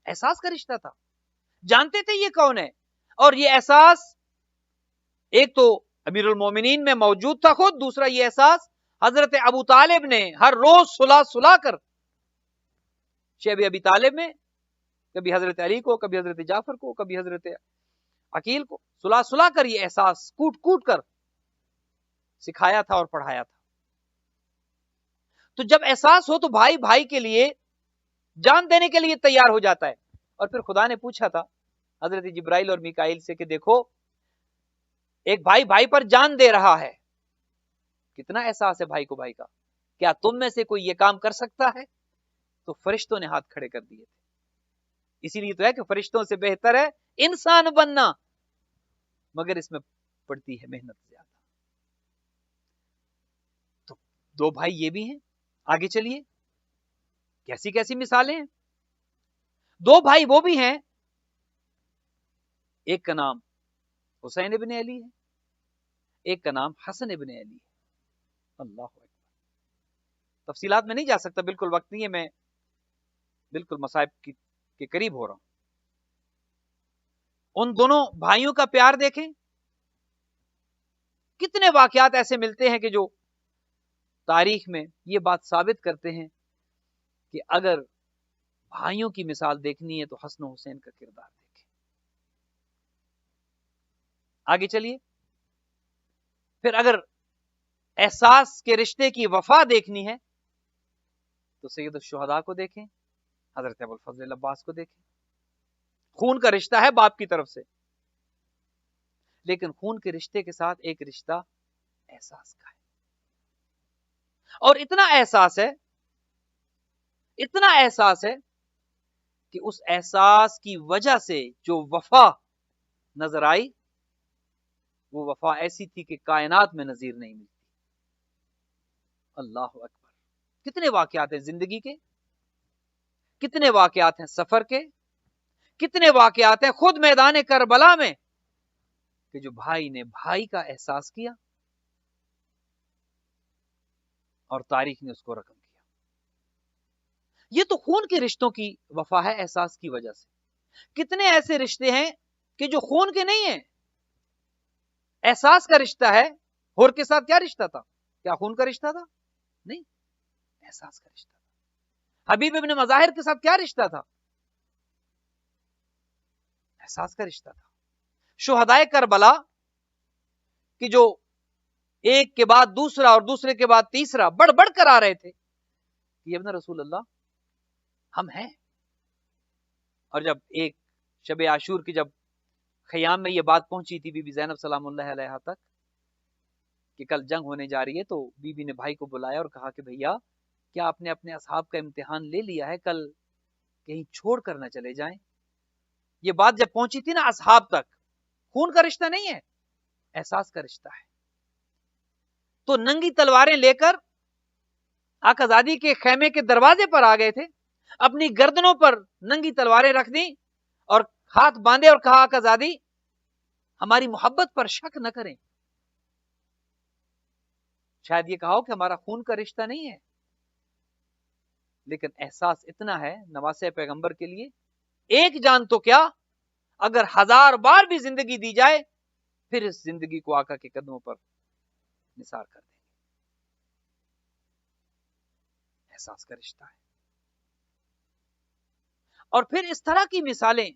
احساس کا رشتہ تھا. جانتے تھے یہ کون ہے، اور یہ احساس ایک تو امیر المومنین میں موجود تھا خود، دوسرا یہ احساس حضرت ابو طالب نے ہر روز سلا کر شیب ابی طالب میں، کبھی حضرت علی کو، کبھی حضرت جعفر کو، کبھی حضرت عقیل کو سلا کر یہ احساس کوٹ کوٹ کر سکھایا تھا اور پڑھایا تھا. تو جب احساس ہو تو بھائی بھائی کے لیے جان دینے کے لیے تیار ہو جاتا ہے. اور پھر خدا نے پوچھا تھا حضرت جبرائیل اور میکائیل سے کہ دیکھو ایک بھائی بھائی پر جان دے رہا ہے، کتنا احساس ہے بھائی کو بھائی کا، کیا تم میں سے کوئی یہ کام کر سکتا ہے؟ تو فرشتوں نے ہاتھ کھڑے کر دیے تھے. اسی لیے تو ہے کہ فرشتوں سے بہتر ہے انسان بننا، مگر اس میں پڑتی ہے محنت زیادہ. تو دو بھائی یہ بھی ہیں. آگے چلیے کیسی کیسی مثالیں ہیں. دو بھائی وہ بھی ہیں، ایک کا نام حسین ابن علی ہے، ایک کا نام حسن ابن علی ہے. اللہ اکبر. تفصیلات میں نہیں جا سکتا، بالکل وقت نہیں ہے، میں بالکل مصائب کے قریب ہو رہا ہوں. ان دونوں بھائیوں کا پیار دیکھیں، کتنے واقعات ایسے ملتے ہیں کہ جو تاریخ میں یہ بات ثابت کرتے ہیں کہ اگر بھائیوں کی مثال دیکھنی ہے تو حسن و حسین کا کردار دیکھیں. آگے چلیے. پھر اگر احساس کے رشتے کی وفا دیکھنی ہے تو سید الشہداء کو دیکھیں، حضرت ابو الفضل عباس کو دیکھیں. خون کا رشتہ ہے باپ کی طرف سے، لیکن خون کے رشتے کے ساتھ ایک رشتہ احساس کا ہے. اور اتنا احساس ہے کہ اس احساس کی وجہ سے جو وفا نظر آئی وہ وفا ایسی تھی کہ کائنات میں نظیر نہیں ملتی. اللہ اکبر. کتنے واقعات ہیں زندگی کے، کتنے واقعات ہیں سفر کے، کتنے واقعات ہیں خود میدان کربلا میں کہ جو بھائی نے بھائی کا احساس کیا اور تاریخ نے اس کو رقم کیا. یہ تو خون کے رشتوں کی وفا ہے احساس کی وجہ سے. کتنے ایسے رشتے ہیں کہ جو خون کے نہیں ہیں، احساس کا رشتہ ہے. ہور کے ساتھ کیا رشتہ تھا؟ کیا خون کا رشتہ تھا؟ نہیں، احساس کا رشتہ تھا. حبیب ابن مظاہر کے ساتھ کیا رشتہ تھا؟ احساس کا رشتہ تھا. شہدائے کربلا کہ جو ایک کے بعد دوسرا اور دوسرے کے بعد تیسرا بڑھ بڑھ کر آ رہے تھے کہ ابن رسول اللہ ہم ہیں. اور جب ایک شب عاشور کی جب خیام میں یہ بات پہنچی تھی بی بی زینب سلام اللہ علیہا تک کہ کل جنگ ہونے جا رہی ہے، تو بی بی نے بھائی کو بلایا اور کہا کہ بھیا کیا آپ نے اپنے اصحاب کا امتحان لے لیا ہے، کل کہیں چھوڑ کر نہ چلے جائیں. یہ بات جب پہنچی تھی نا اصحاب تک، خون کا رشتہ نہیں ہے، احساس کا رشتہ ہے. تو ننگی تلواریں لے کر آقا زادی کے خیمے کے دروازے پر آ گئے تھے، اپنی گردنوں پر ننگی تلواریں رکھ دی اور ہاتھ باندھے اور کہا آقا زادی ہماری محبت پر شک نہ کریں. شاید یہ کہا ہو کہ ہمارا خون کا رشتہ نہیں ہے، لیکن احساس اتنا ہے نواسے پیغمبر کے لیے، ایک جان تو کیا اگر 1000 بار بھی زندگی دی جائے پھر اس زندگی کو آقا کے قدموں پر نثار کر دیں گے. احساس کا رشتہ ہے. اور پھر اس طرح کی مثالیں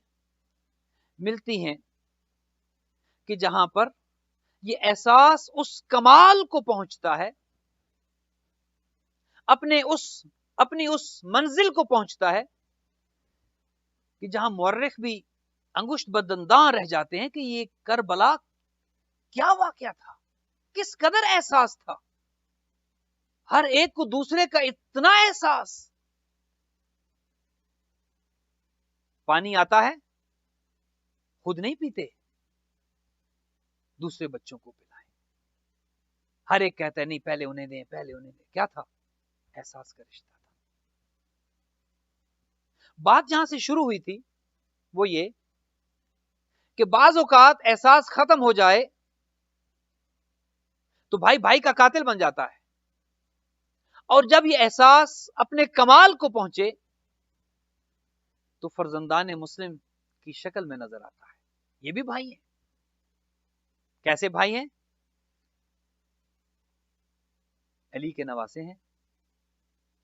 ملتی ہیں کہ جہاں پر یہ احساس اس کمال کو پہنچتا ہے، اپنی اس منزل کو پہنچتا ہے کہ جہاں مورخ بھی انگشت بدنداں رہ جاتے ہیں کہ یہ کربلا کیا واقعہ تھا، کس قدر احساس تھا. ہر ایک کو دوسرے کا اتنا احساس. پانی آتا ہے خود نہیں پیتے، دوسرے بچوں کو پلائیں. ہر ایک کہتا ہے نہیں پہلے انہیں دیں پہلے انہیں دیں. کیا تھا؟ احساس کا رشتہ تھا. بات جہاں سے شروع ہوئی تھی وہ یہ کہ بعض اوقات احساس ختم ہو جائے تو بھائی بھائی کا قاتل بن جاتا ہے، اور جب یہ احساس اپنے کمال کو پہنچے تو فرزندان مسلم کی شکل میں نظر آتا ہے. یہ بھی بھائی ہیں. کیسے بھائی ہیں؟ علی کے نواسے ہیں،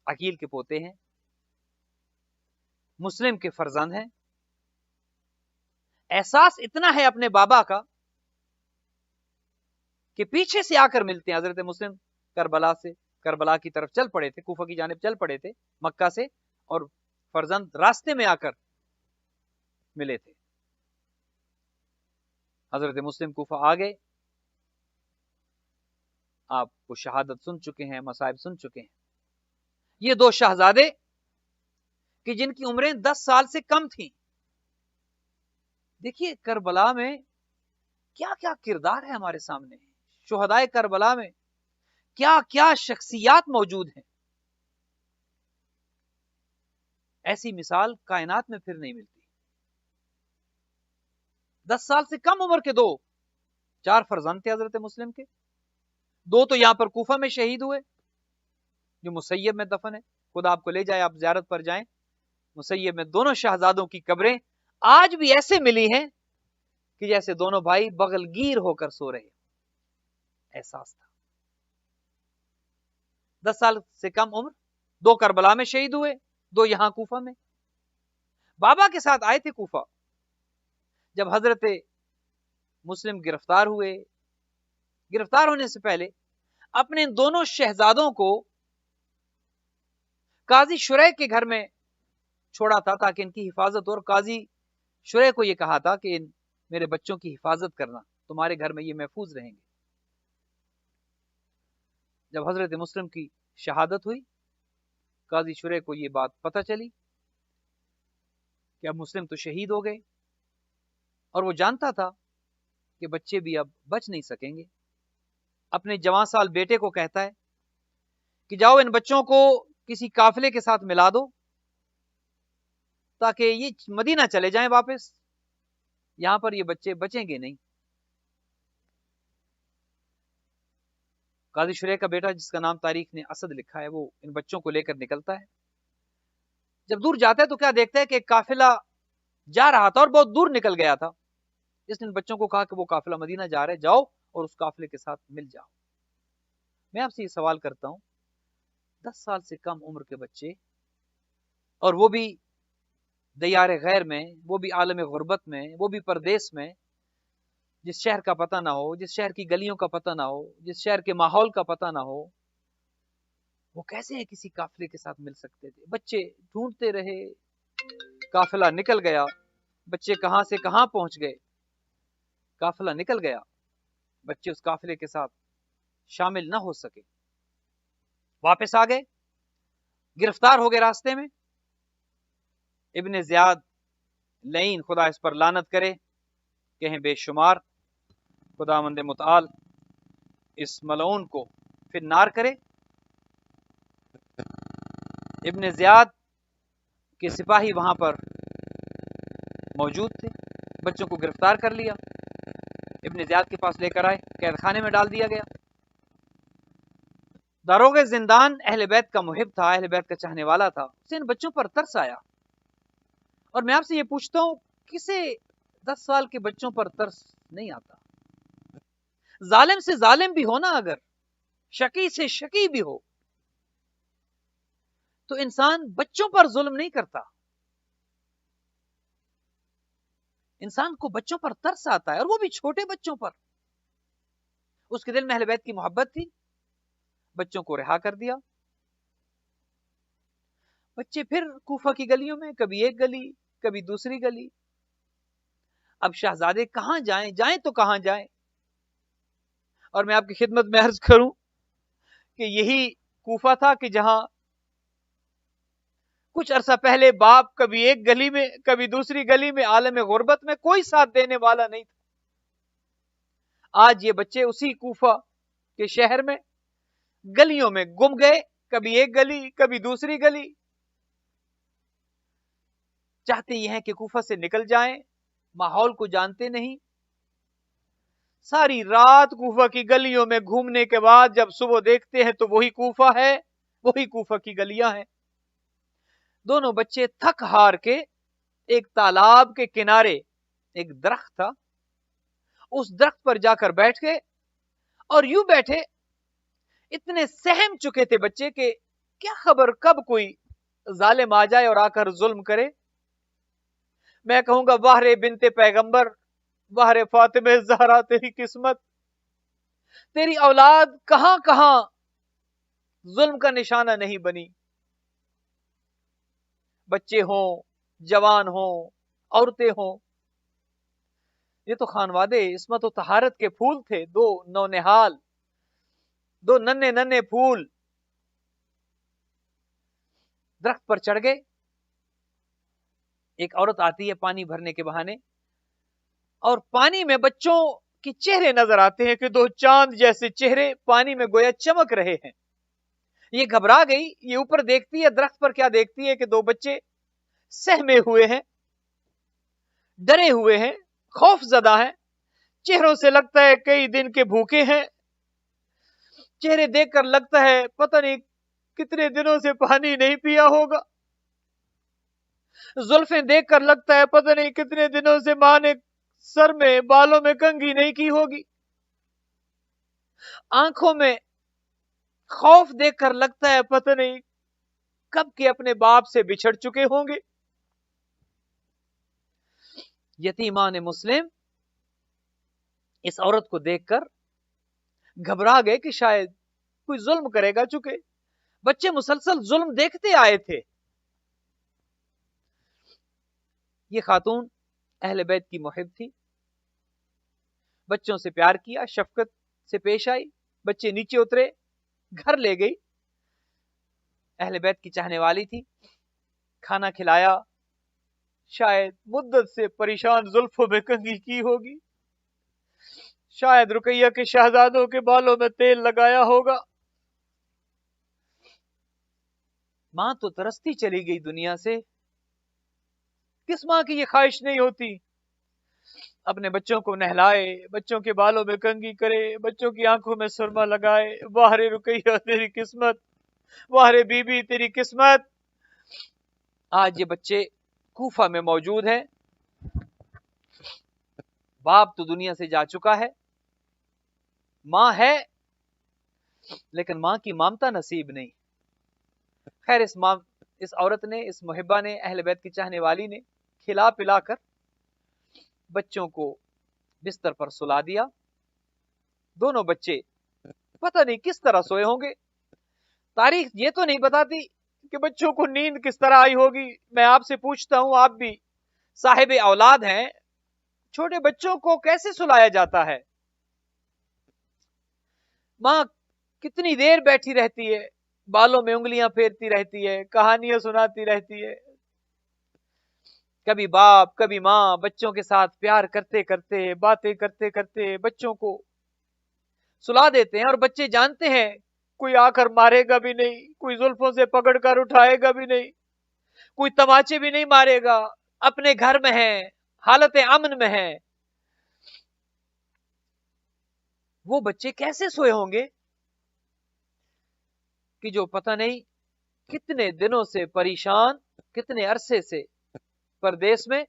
عقیل کے پوتے ہیں، مسلم کے فرزند ہیں. احساس اتنا ہے اپنے بابا کا کہ پیچھے سے آ کر ملتے ہیں. حضرت مسلم کربلا کی طرف چل پڑے تھے، کوفہ کی جانب چل پڑے تھے مکہ سے، اور فرزند راستے میں آ کر ملے تھے. حضرت مسلم کوفہ آ گئے، آپ کو شہادت سن چکے ہیں، مصائب سن چکے ہیں. یہ دو شہزادے کہ جن کی عمریں 10 سال سے کم تھیں. دیکھیے کربلا میں کیا کیا کردار ہے ہمارے سامنے. شہدائے کربلا میں کیا کیا شخصیات موجود ہیں. ایسی مثال کائنات میں پھر نہیں ملتی. 10 سال سے کم عمر کے 4 فرزند تھے حضرت مسلم کے. 2 تو یہاں پر کوفہ میں شہید ہوئے جو مسیب میں دفن ہے. خدا آپ کو لے جائے، آپ زیارت پر جائیں. مسیب میں دونوں شہزادوں کی قبریں آج بھی ایسے ملی ہیں کہ جیسے دونوں بھائی بغل گیر ہو کر سو رہے. احساس تھا. 10 سال سے کم عمر، 2 کربلا میں شہید ہوئے، 2 یہاں کوفہ میں. بابا کے ساتھ آئے تھے کوفہ. جب حضرت مسلم گرفتار ہوئے، گرفتار ہونے سے پہلے اپنے دونوں شہزادوں کو قاضی شریح کے گھر میں چھوڑا تھا تاکہ ان کی حفاظت ہو. اور قاضی شریح کو یہ کہا تھا کہ میرے بچوں کی حفاظت کرنا، تمہارے گھر میں یہ محفوظ رہیں گے. جب حضرت مسلم کی شہادت ہوئی، قاضی شریح کو یہ بات پتہ چلی کہ اب مسلم تو شہید ہو گئے، اور وہ جانتا تھا کہ بچے بھی اب بچ نہیں سکیں گے. اپنے جوان سال بیٹے کو کہتا ہے کہ جاؤ ان بچوں کو کسی قافلے کے ساتھ ملا دو تاکہ یہ مدینہ چلے جائیں واپس، یہاں پر یہ بچے بچیں گے نہیں. قاضی شریح کا بیٹا جس کا نام تاریخ نے اسد لکھا ہے، وہ ان بچوں کو لے کر نکلتا ہے. جب دور جاتا ہے تو کیا دیکھتا ہے کہ ایک قافلہ جا رہا تھا اور بہت دور نکل گیا تھا. اس نے ان بچوں کو کہا کہ وہ قافلہ مدینہ جا رہے، جاؤ اور اس قافلے کے ساتھ مل جاؤ. میں آپ سے یہ سوال کرتا ہوں، 10 سال سے کم عمر کے بچے، اور وہ بھی دیار غیر میں، وہ بھی عالم غربت میں، وہ بھی پردیس میں، जिस शहर का पता ना हो, जिस शहर की गलियों का पता ना हो, जिस शहर के माहौल का पता ना हो, वो कैसे किसी काफिले के साथ मिल सकते थे? बच्चे ढूंढते रहे, काफिला निकल गया, बच्चे कहां से कहां पहुंच गए, काफिला निकल गया, बच्चे उस काफिले के साथ शामिल ना हो सके, वापस आ गए, गिरफ्तार हो गए रास्ते में। इब्ने ज़ियाद लईन, खुदा इस पर लानत करे, कहें बेशुमार, खुदावंद मुतआल इस मलऊन को फिन्नार करे। इब्ने ज़ियाद के सिपाही वहां पर मौजूद थे, बच्चों को गिरफ्तार कर लिया, इब्ने ज़ियाद के पास लेकर आए, कैद खाने में डाल दिया गया। दारोगे जिंदान अहले बैत का मुहिब था, अहले बैत का चाहने वाला था, उसे इन बच्चों पर तरस आया। और मैं आपसे ये पूछता हूं, किसे 10 साल के बच्चों पर तरस नहीं आता? जालिम से जालिम भी हो ना, अगर शकी से शकी भी हो, तो इंसान बच्चों पर जुल्म नहीं करता। इंसान को बच्चों पर तरस आता है, और वो भी छोटे बच्चों पर। उसके दिल में अहले बैत की मोहब्बत थी, बच्चों को रिहा कर दिया। बच्चे फिर कूफा की गलियों में, कभी एक गली कभी दूसरी गली। अब शहजादे कहां जाएं, जाएं तो कहां जाएं? और मैं आपकी खिदमत में अर्ज करूं कि यही कूफा था कि जहां कुछ अरसा पहले बाप कभी एक गली में कभी दूसरी गली में, आलम गुर्बत में, कोई साथ देने वाला नहीं था। आज ये बच्चे उसी कूफा के शहर में गलियों में गुम गए, कभी एक गली कभी दूसरी गली। चाहते ये हैं कि कूफा से निकल जाएं, माहौल को जानते नहीं। सारी रात कूफा की गलियों में घूमने के बाद जब सुबह देखते हैं तो वही कूफा है, वही कूफा की गलियां हैं। दोनों बच्चे थक हार के एक तालाब के किनारे एक दरख्त था, उस दरख्त पर जाकर बैठ गए, और यूं बैठे, इतने सहम चुके थे बच्चे के क्या खबर कब कोई जालिम आ जाए और आकर जुल्म करे। मैं कहूंगा, वाह रे बिनते पैगंबर, वाह रे फातिमे ज़हरा, तेरी किस्मत, तेरी औलाद कहां कहां जुल्म का निशाना नहीं बनी। बच्चे हों, जवान हों, औरतें हों, ये तो खानवादे इस्मत और तहारत के फूल थे। दो नौनिहाल, दो नन्हे नन्हे फूल दरख्त पर चढ़ गए। एक औरत आती है पानी भरने के बहाने, और पानी में बच्चों के चेहरे नजर आते हैं कि दो चांद जैसे चेहरे पानी में गोया चमक रहे हैं। ये घबरा गई, ये ऊपर देखती है, दरख्त पर क्या देखती है कि दो बच्चे सहमे हुए हैं, डरे हुए हैं, खौफजदा हैं, चेहरों से लगता है कई दिन के भूखे हैं। चेहरे देखकर लगता है पता नहीं कितने दिनों से पानी नहीं पिया होगा। जुल्फें देखकर लगता है पता नहीं कितने दिनों से मां ने सर में बालों में कंघी नहीं की होगी। आंखों में खौफ देखकर लगता है पता नहीं कब के अपने बाप से बिछड़ चुके होंगे। यतीमान मुस्लिम इस औरत को देखकर घबरा गए कि शायद कोई जुल्म करेगा, चूंकि बच्चे मुसलसल जुल्म देखते आए थे। ये खातून अहले बैत की मुहिब थी, बच्चों से प्यार किया, शफकत से पेश आई, बच्चे नीचे उतरे, घर ले गई। अहले बैत की चाहने वाली थी, खाना खिलाया, शायद मुद्दत से परेशान जुल्फों में कंघी की होगी, शायद रुकैया के शहजादों के बालों में तेल लगाया होगा। मां तो तरसती चली गई दुनिया से। किस मां की ये ख्वाहिश नहीं होती अपने बच्चों को नहलाए, बच्चों के बालों में कंघी करे, बच्चों की आंखों में सुरमा लगाए। वाह रे रुकैया तेरी किस्मत, वाह रे बीबी तेरी किस्मत। आज ये बच्चे कूफा में मौजूद हैं, बाप तो दुनिया से जा चुका है, मां है लेकिन मां की ममता नसीब नहीं। खैर, इस औरत ने, इस मुहिब्बा ने, अहले बैत की चाहने वाली ने खिला पिला कर बच्चों को बिस्तर पर सुला दिया। दोनों बच्चे पता नहीं किस तरह सोए होंगे। तारीख ये तो नहीं बताती कि बच्चों को नींद किस तरह आई होगी। मैं आपसे पूछता हूं, आप भी साहिब औलाद हैं, छोटे बच्चों को कैसे सुलाया जाता है? मां कितनी देर बैठी रहती है, बालों में उंगलियां फेरती रहती है, कहानियां सुनाती रहती है। कभी बाप कभी मां बच्चों के साथ प्यार करते करते, बातें करते करते बच्चों को सुला देते हैं, और बच्चे जानते हैं कोई आकर मारेगा भी नहीं, कोई जुल्फों से पकड़कर उठाएगा भी नहीं, कोई तमाचे भी नहीं मारेगा, अपने घर में है, हालत अमन में है। वो बच्चे कैसे सोए होंगे कि जो पता नहीं कितने दिनों से परेशान, कितने अरसे से परदेश में,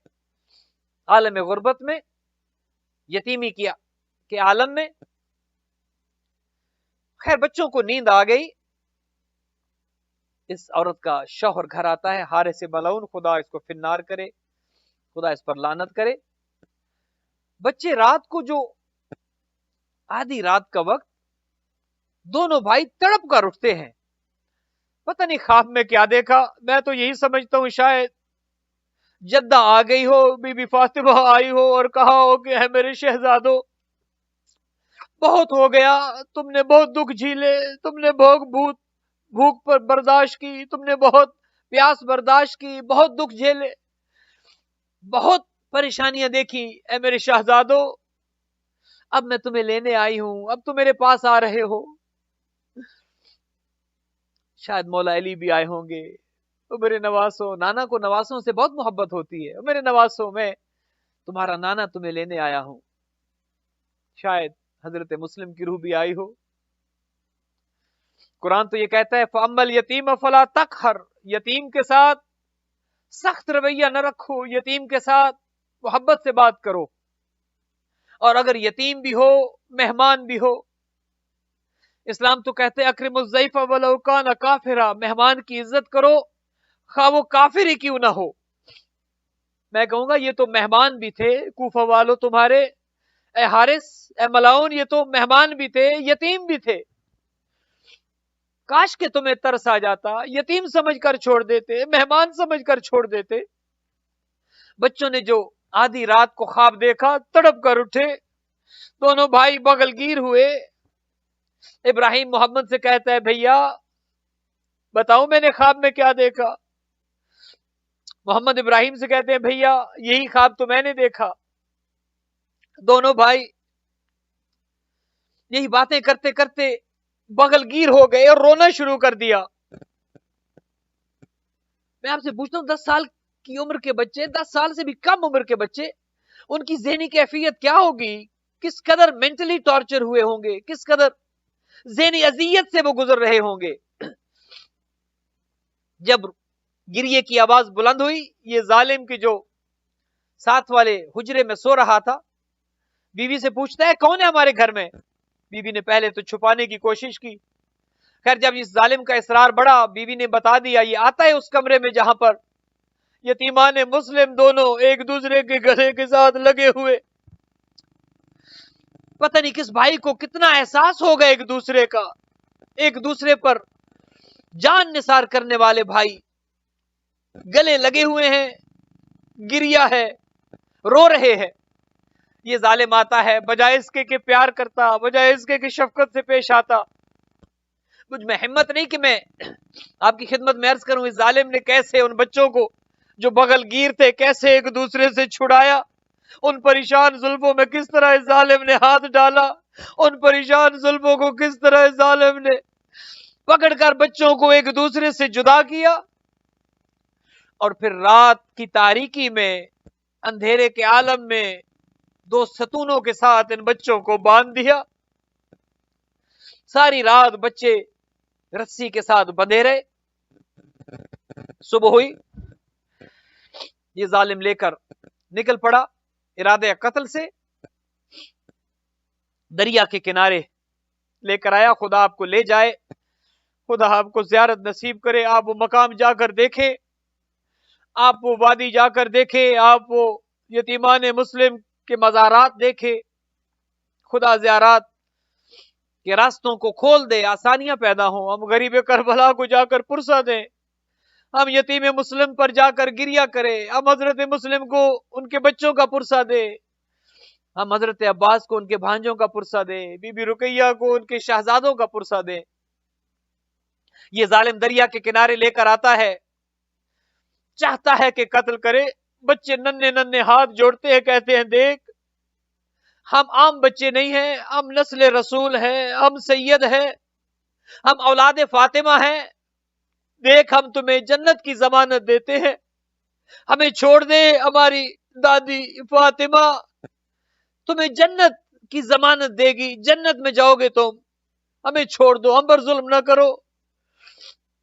आलम गुर्बत में, यतीमी किया के आलम में। खैर बच्चों को नींद आ गई। इस औरत का शौहर घर आता है, हारे से मलऊन, खुदा इसको फिन्नार करे, खुदा इस पर लानत करे। बच्चे रात को, जो आधी रात का वक्त, दोनों भाई तड़प कर उठते हैं। पता नहीं ख्वाब में क्या देखा। मैं तो यही समझता हूं शायद जद्दा आ गई हो, बीबी फातिमा आई हो और कहा हो कि है मेरे शहजादो, बहुत हो गया, तुमने बहुत दुख झीले, तुमने बहुत भूख पर बर्दाश्त की, तुमने बहुत प्यास बर्दाश्त की, बहुत दुख झेले, बहुत परेशानियां देखी, ऐ मेरे शहजादो, अब मैं तुम्हें लेने आई हूं, अब तुम मेरे पास आ रहे हो। शायद मौला अली भी आए होंगे। तो मेरे नवासों, नाना को नवासों से बहुत मोहब्बत होती है, मेरे नवासों में तुम्हारा नाना तुम्हें लेने आया हूं। शायद हजरत मुस्लिम की रूह भी आई हो। कुरान तो ये कहता है फअम्मल यतीम फला तकहर, यतीम के साथ सख्त रवैया न रखो, यतीम के साथ मोहब्बत से बात करो, और अगर यतीम भी हो, मेहमान भी हो। इस्लाम तो कहते हैं अक्रिमुज़्ज़ैफ़ वलौ कान काफिरा, मेहमान की इज्जत करो खा वो काफिर ही क्यों ना हो। मैं कहूंगा ये तो मेहमान भी थे, कूफा वालों तुम्हारे, ए हारिस, ए मलाउन, ये तो मेहमान भी थे, यतीम भी थे। काश के तुम्हें तरस आ जाता, यतीम समझकर छोड़ देते, मेहमान समझकर छोड़ देते। बच्चों ने जो आधी रात को ख्वाब देखा, तड़प कर उठे, दोनों भाई बगलगीर हुए। इब्राहिम मोहम्मद से कहता है भैया बताओ मैंने ख्वाब में क्या देखा। मोहम्मद इब्राहिम से कहते हैं भैया यही ख्वाब तो मैंने देखा। दोनों भाई यही बातें करते करते बगलगीर हो गए और रोना शुरू कर दिया। मैं आपसे पूछता हूं 10 साल की उम्र के बच्चे, 10 साल से भी कम उम्र के बच्चे, उनकी ज़हनी कैफियत क्या होगी, किस कदर मेंटली टॉर्चर हुए होंगे, किस कदर ज़हनी अजियत से वो गुजर रहे होंगे। जब गिरिए की आवाज बुलंद हुई, ये जालिम की जो साथ वाले हुजरे में सो रहा था, बीवी से पूछता है कौन है हमारे घर में। बीवी ने पहले तो छुपाने की कोशिश की, खैर जब इस जालिम का इसरार बढ़ा, बीवी ने बता दिया ये आता है उस कमरे में जहां पर यतीमान मुस्लिम दोनों एक दूसरे के गले के साथ लगे हुए। पता नहीं किस भाई को कितना एहसास होगा एक दूसरे का, एक दूसरे पर जान निसार करने वाले भाई गले लगे हुए हैं, गिरिया है, रो रहे हैं। ये जालिम आता है, बजाय इसके कि प्यार करता, बजाय इसके कि शफकत से पेश आता। मुझ में हिम्मत नहीं कि मैं आपकी खिदमत में अर्ज करूं इस जालिम ने कैसे उन बच्चों को जो बगलगीर थे कैसे एक दूसरे से छुड़ाया। उन परेशान जुल्फों में किस तरह इस जालिम ने हाथ डाला, उन परेशान जुल्फों को किस तरह इस जालिम ने पकड़कर बच्चों को एक दूसरे से जुदा किया, और फिर रात की तारीकी में, अंधेरे के आलम में दो सतूनों के साथ इन बच्चों को बांध दिया। सारी रात बच्चे रस्सी के साथ बंधे रहे। सुबह हुई, ये जालिम लेकर निकल पड़ा इरादे कत्ल से, दरिया के किनारे लेकर आया। खुदा आपको ले जाए, खुदा आपको ज़ियारत नसीब करे, आप वो मकाम जाकर देखें, आप वो वादी जाकर देखें, आप वो यतीमान मुस्लिम के मज़ारात देखे, खुदा ज़ियारत के रास्तों को खोल दे, आसानियां पैदा हों। हम गरीब करबला को जाकर पुरसा दें, हम यतीम मुस्लिम पर जाकर गिरिया करें, हम हजरत मुस्लिम को उनके बच्चों का पुरसा दे, हम हजरत अब्बास को उनके भांजों का पुरसा दे, बीबी रुकैया को उनके शहजादों का पुरसा दे। ये जालिम दरिया के किनारे लेकर आता है, चाहता है कि कत्ल करे। बच्चे नन्हे नन्हे हाथ जोड़ते हैं, कहते हैं देख हम आम बच्चे नहीं हैं, हम नस्ल रसूल हैं, हम सैयद हैं, हम औलाद फातिमा हैं, देख हम तुम्हें जन्नत की जमानत देते हैं, हमें छोड़ दे हमारी दादी फातिमा तुम्हें जन्नत की जमानत देगी, जन्नत में जाओगे तुम, हमें छोड़ दो, हम पर जुल्म ना करो,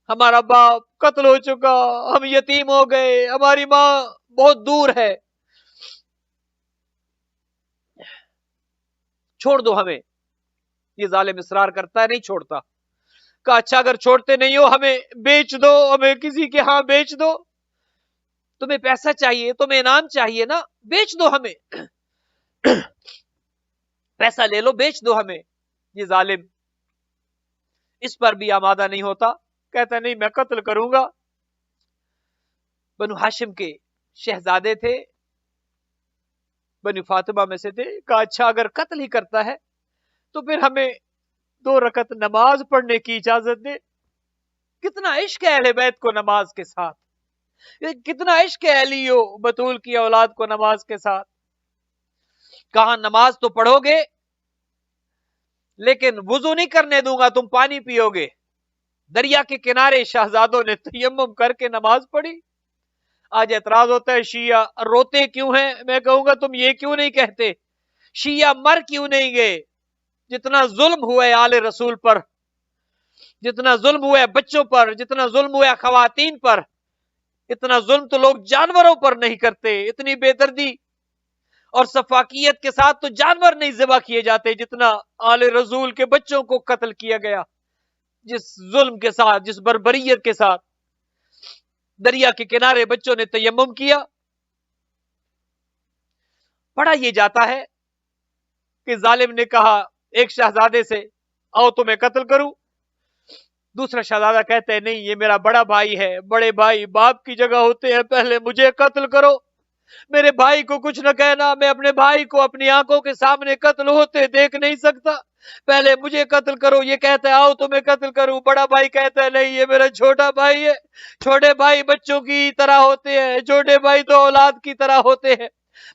हमारा बाप कत्ल हो चुका, हम यतीम हो गए, हमारी माँ बहुत दूर है, छोड़ दो हमें। ये जालिम इसरार करता है, नहीं छोड़ता। कहा अच्छा अगर छोड़ते नहीं हो हमें बेच दो, हमें किसी के हां बेच दो, तुम्हें पैसा चाहिए, तुम्हें इनाम चाहिए ना, बेच दो हमें पैसा ले लो, बेच दो हमें। ये जालिम इस पर भी आमादा नहीं होता, कहता नहीं मैं कत्ल करूंगा। बनु हाशिम के शहजादे थे, बनु फातिमा में से थे। कहा अच्छा अगर कत्ल ही करता है तो फिर हमें 2 रकत नमाज पढ़ने की इजाजत दे। कितना इश्क है अहले बैत को नमाज के साथ, कितना इश्क है अलियो बतूल की औलाद को नमाज के साथ। कहा नमाज तो पढ़ोगे लेकिन वुजू नहीं करने दूंगा, तुम पानी पियोगे। दरिया के किनारे शहजादों ने तयम्मुम करके नमाज पढ़ी। आज एतराज होता है शिया रोते क्यों हैं, मैं कहूंगा तुम ये क्यों नहीं कहते शिया मर क्यों नहीं गए। जितना जुल्म हुआ है आले रसूल पर, जितना जुल्म हुआ है बच्चों पर, जितना जुल्म हुआ है खवातीन पर, इतना जुल्म तो लोग जानवरों पर नहीं करते। इतनी बेदर्दी और सफाकियत के साथ तो जानवर नहीं ज़िबा किए जाते जितना आले रसूल के बच्चों को कत्ल किया गया। जिस जुल्म के साथ, जिस बर्बरियत के साथ दरिया के किनारे बच्चों ने तयम्मुम किया। पढ़ा यह जाता है कि जालिम ने कहा एक शहजादे से आओ तुम्हें कत्ल करूं। दूसरा शहजादा कहते हैं नहीं ये मेरा बड़ा भाई है, बड़े भाई बाप की जगह होते हैं, पहले मुझे कत्ल करो, मेरे भाई को कुछ न कहना, मैं अपने भाई को अपनी आंखों के सामने कत्ल होते देख नहीं सकता, पहले मुझे कत्ल करो। ये कहता है आओ तुम्हें कत्ल करूं। बड़ा भाई कहता है नहीं ये मेरा छोटा भाई है, छोटे भाई बच्चों की तरह होते हैं, छोटे भाई तो औलाद की तरह होते हैं,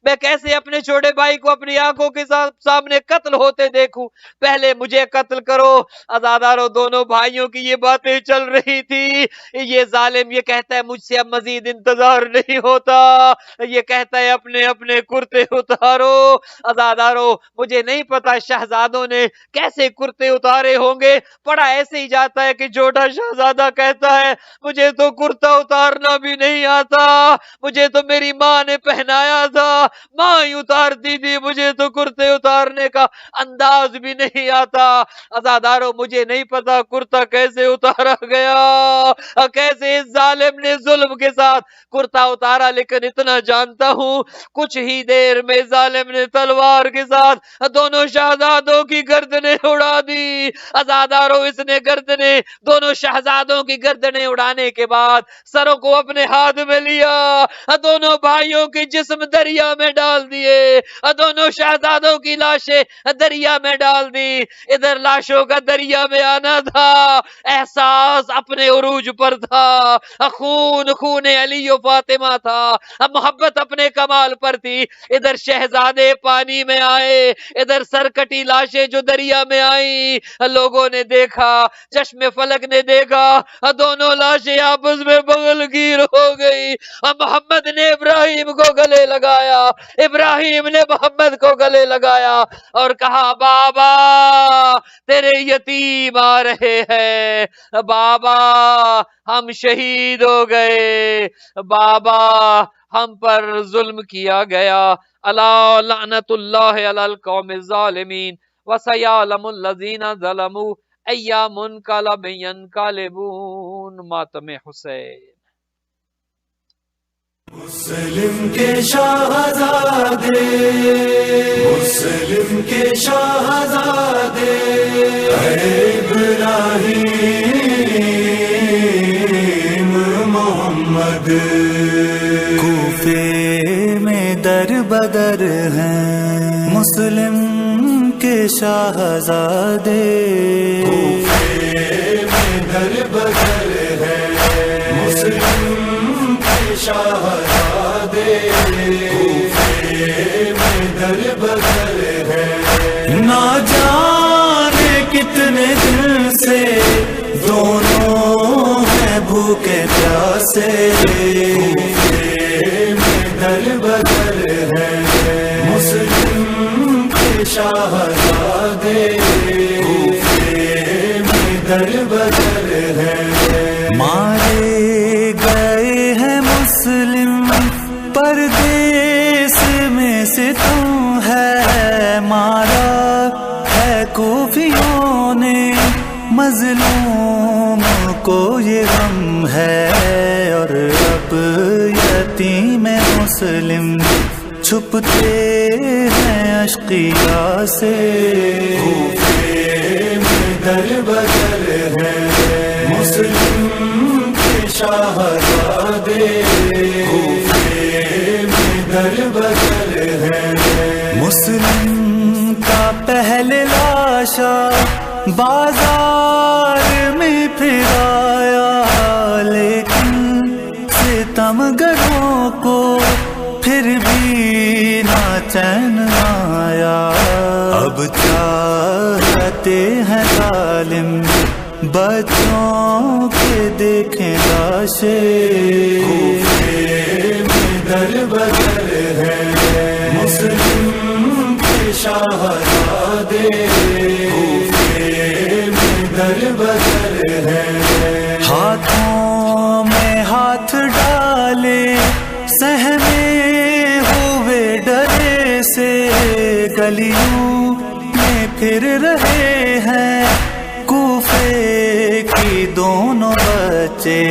मैं कैसे अपने छोटे भाई को अपनी आंखों के सामने कत्ल होते देखूं, पहले मुझे कत्ल करो। आजादारों दोनों भाइयों की ये बातें चल रही थी। ये जालिम ये कहता है मुझसे अब मजीद इंतजार नहीं होता, ये कहता है अपने अपने कुर्ते उतारो। आजादारों मुझे नहीं पता शहजादों ने कैसे कुर्ते उतारे होंगे, पढ़ा ऐसे ही जाता है कि छोटा शहजादा कहता है मुझे तो कुर्ता उतारना भी नहीं आता, मुझे तो मेरी माँ ने पहनाया था, माँ ही उतारती थी, मुझे तो कुर्ते उतारने का अंदाज भी नहीं आता। आजादारों मुझे नहीं पता कुर्ता कैसे उतारा गया, कैसे इस जालिम ने जुल्म के साथ कुर्ता उतारा, लेकिन इतना जानता हूं कुछ ही देर में जालिम ने तलवार के साथ दोनों शहजादों की गर्दनें उड़ा दी। आजादारों इसने गर्दनें, दोनों शहजादों की गर्दनें उड़ाने के बाद सरों को अपने हाथ में लिया, दोनों भाइयों के जिस्म दरिया में डाल दिए, दोनों शहजादों की लाशें दरिया में डाल दी। इधर लाशों का दरिया में आना था, एहसास अपने उरूज पर था, खून खून अली और फातिमा था, मोहब्बत अपने कमाल पर थी। इधर शहजादे पानी में आए, इधर सरकटी लाशें जो दरिया में आई, लोगों ने देखा, चश्मे फलक ने देखा, दोनों लाशें आपस में बगलगीर हो गई। मोहम्मद ने इब्राहिम को गले लगाया, इब्राहिम ने मोहम्मद को गले लगाया और कहा बाबा तेरे यतीम आ रहे हैं, बाबा हम शहीद हो गए, बाबा हम पर जुल्म किया गया। अला लअनतुल्लाहि अलल कौमिज़ ज़ालिमीन व सयअलमुल लज़ीना ज़लमू अय्यामुन कलबयन कालिबून। मातम हुसैन। مسلم کے شاہزادے، مسلم کے شاہزادے، ابراہیم محمد، کوفے میں در بدر ہیں مسلم کے شاہزادے، کوفے میں در بدر ہیں مسلم کے شاہزادے، کوفے میں در بدر ہیں، نہ جانے کتنے دن سے دونوں ہیں بھوکے پیاسے، کوفے میں در بدر ہیں مسلم کے شاہزادے، کوفے میں در بدر ہیں، مارے گئے ہیں مسلم پردیس میں ستم ہے، مارا ہے کوفیوں نے مظلوم کو یہ غم ہے، اور اب یتیم مسلم چھپتے ہیں اشقیا سے، کوفے میں در بدر ہیں مسلم کے شاہزادے، کوفے میں در بدر ہیں، مسلم کا پہلے لاشا بازار میں پھرایا، لیکن ستم گروں کو پھر بھی نہ چین آیا، اب چاہتے ہیں ظالم بچوں کے دیکھیں لاشیں، کوفے میں در بدر ہیں مسلم کے شاہزادے، کوفے میں در بدر ہیں، ہاتھوں میں ہاتھ ڈالے سہمے ہوئے ڈرے سے، گلیوں میں پھر رہے ہیں کوفے کی دونوں بچے،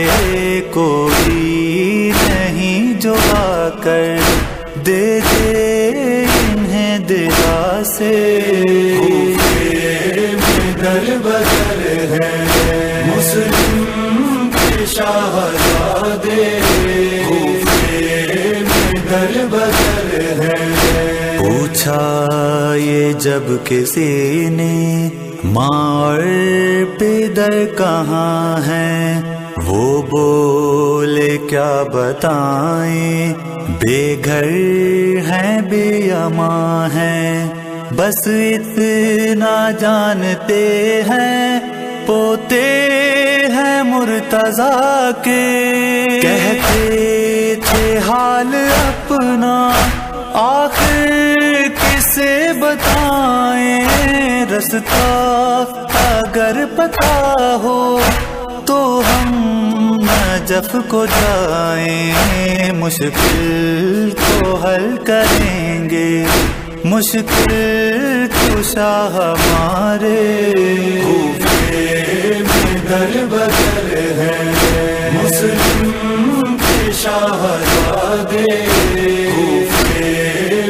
کوئی نہیں جو آ کر دے دے انہیں دلا سے، کوفے میں در بدر ہیں مسلم کے شاہزادے، کوفے میں در بدر ہیں، پوچھا یہ جب کسی نے ماں اور پدر کہاں ہیں، وہ بولے کیا بتائیں، بے گھر ہیں بے اماں ہیں، بس اتنا جانتے ہیں پوتے ہیں مرتضیٰ کے، کہتے تھے حال اپنا آخر کسے بتائیں، رستہ اگر پتہ ہو تو ہم نجف کو جائیں، مشکل کو حل کریں گے مشکل کشا ہمارے، کوفے میں در بدر ہیں مسلم کے شاہزادے، کوفے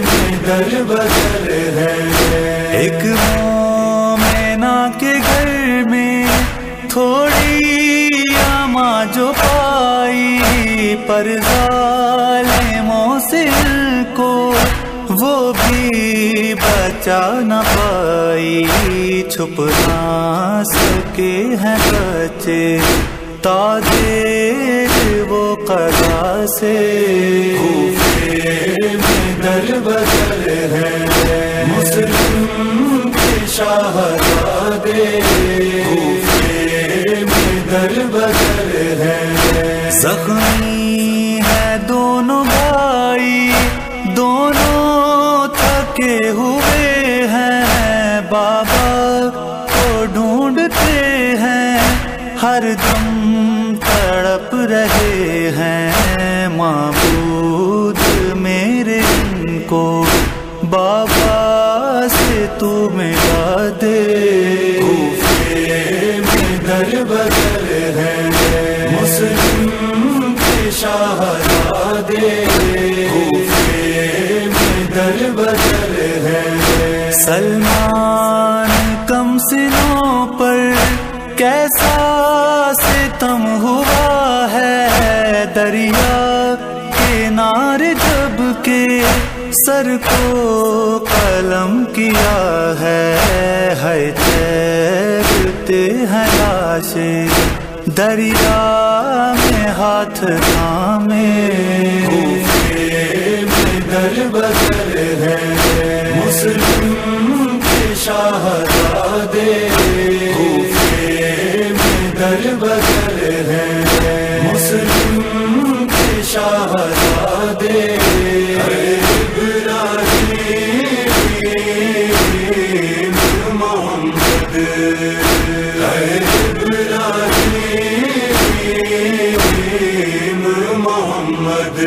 میں در بدر ہیں، ایک مومنہ کے گھر میں تھوڑی اماں جو پائی، پر ظالموں سے ان کو وہ بھی بچا نہ پائی، چھپ نہ سکے ہیں بچے تا دیر وہ قضا سے، کوفے میں در بدر ہیں مسلم کے شاہزادے، کوفے میں در بدر ہیں، زخمی ہے دونوں بھائی دونوں تھکے ہوئے ہیں، بابا کو ڈھونڈتے ہیں ہر دم تڑپ رہے ہیں، معبود میرے ان کو بابا سے تو ملا دے، کوفے میں در بدر ہیں مسلم کے شہزادے کوفے میں در بدر ہے. سلمان کم سنوں پر کیسا ستم ہوا ہے، دریا کنار جب کے سر کو قلم کیا ہے. تیرتے ہیں لاشیں دریا میں ہاتھ تھامے، کوفے میں در بدر ہے. مسلم کے شہزادے کوفے میں در بدر ہے. مسلم کے شہزادے ابراہیم محمد، ابراہیم محمد.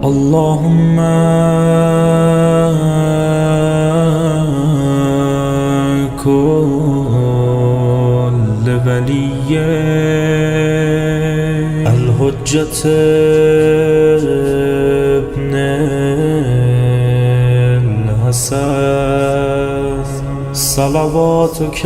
اللهم كل ولي الحجة ابن الحسن صلواتك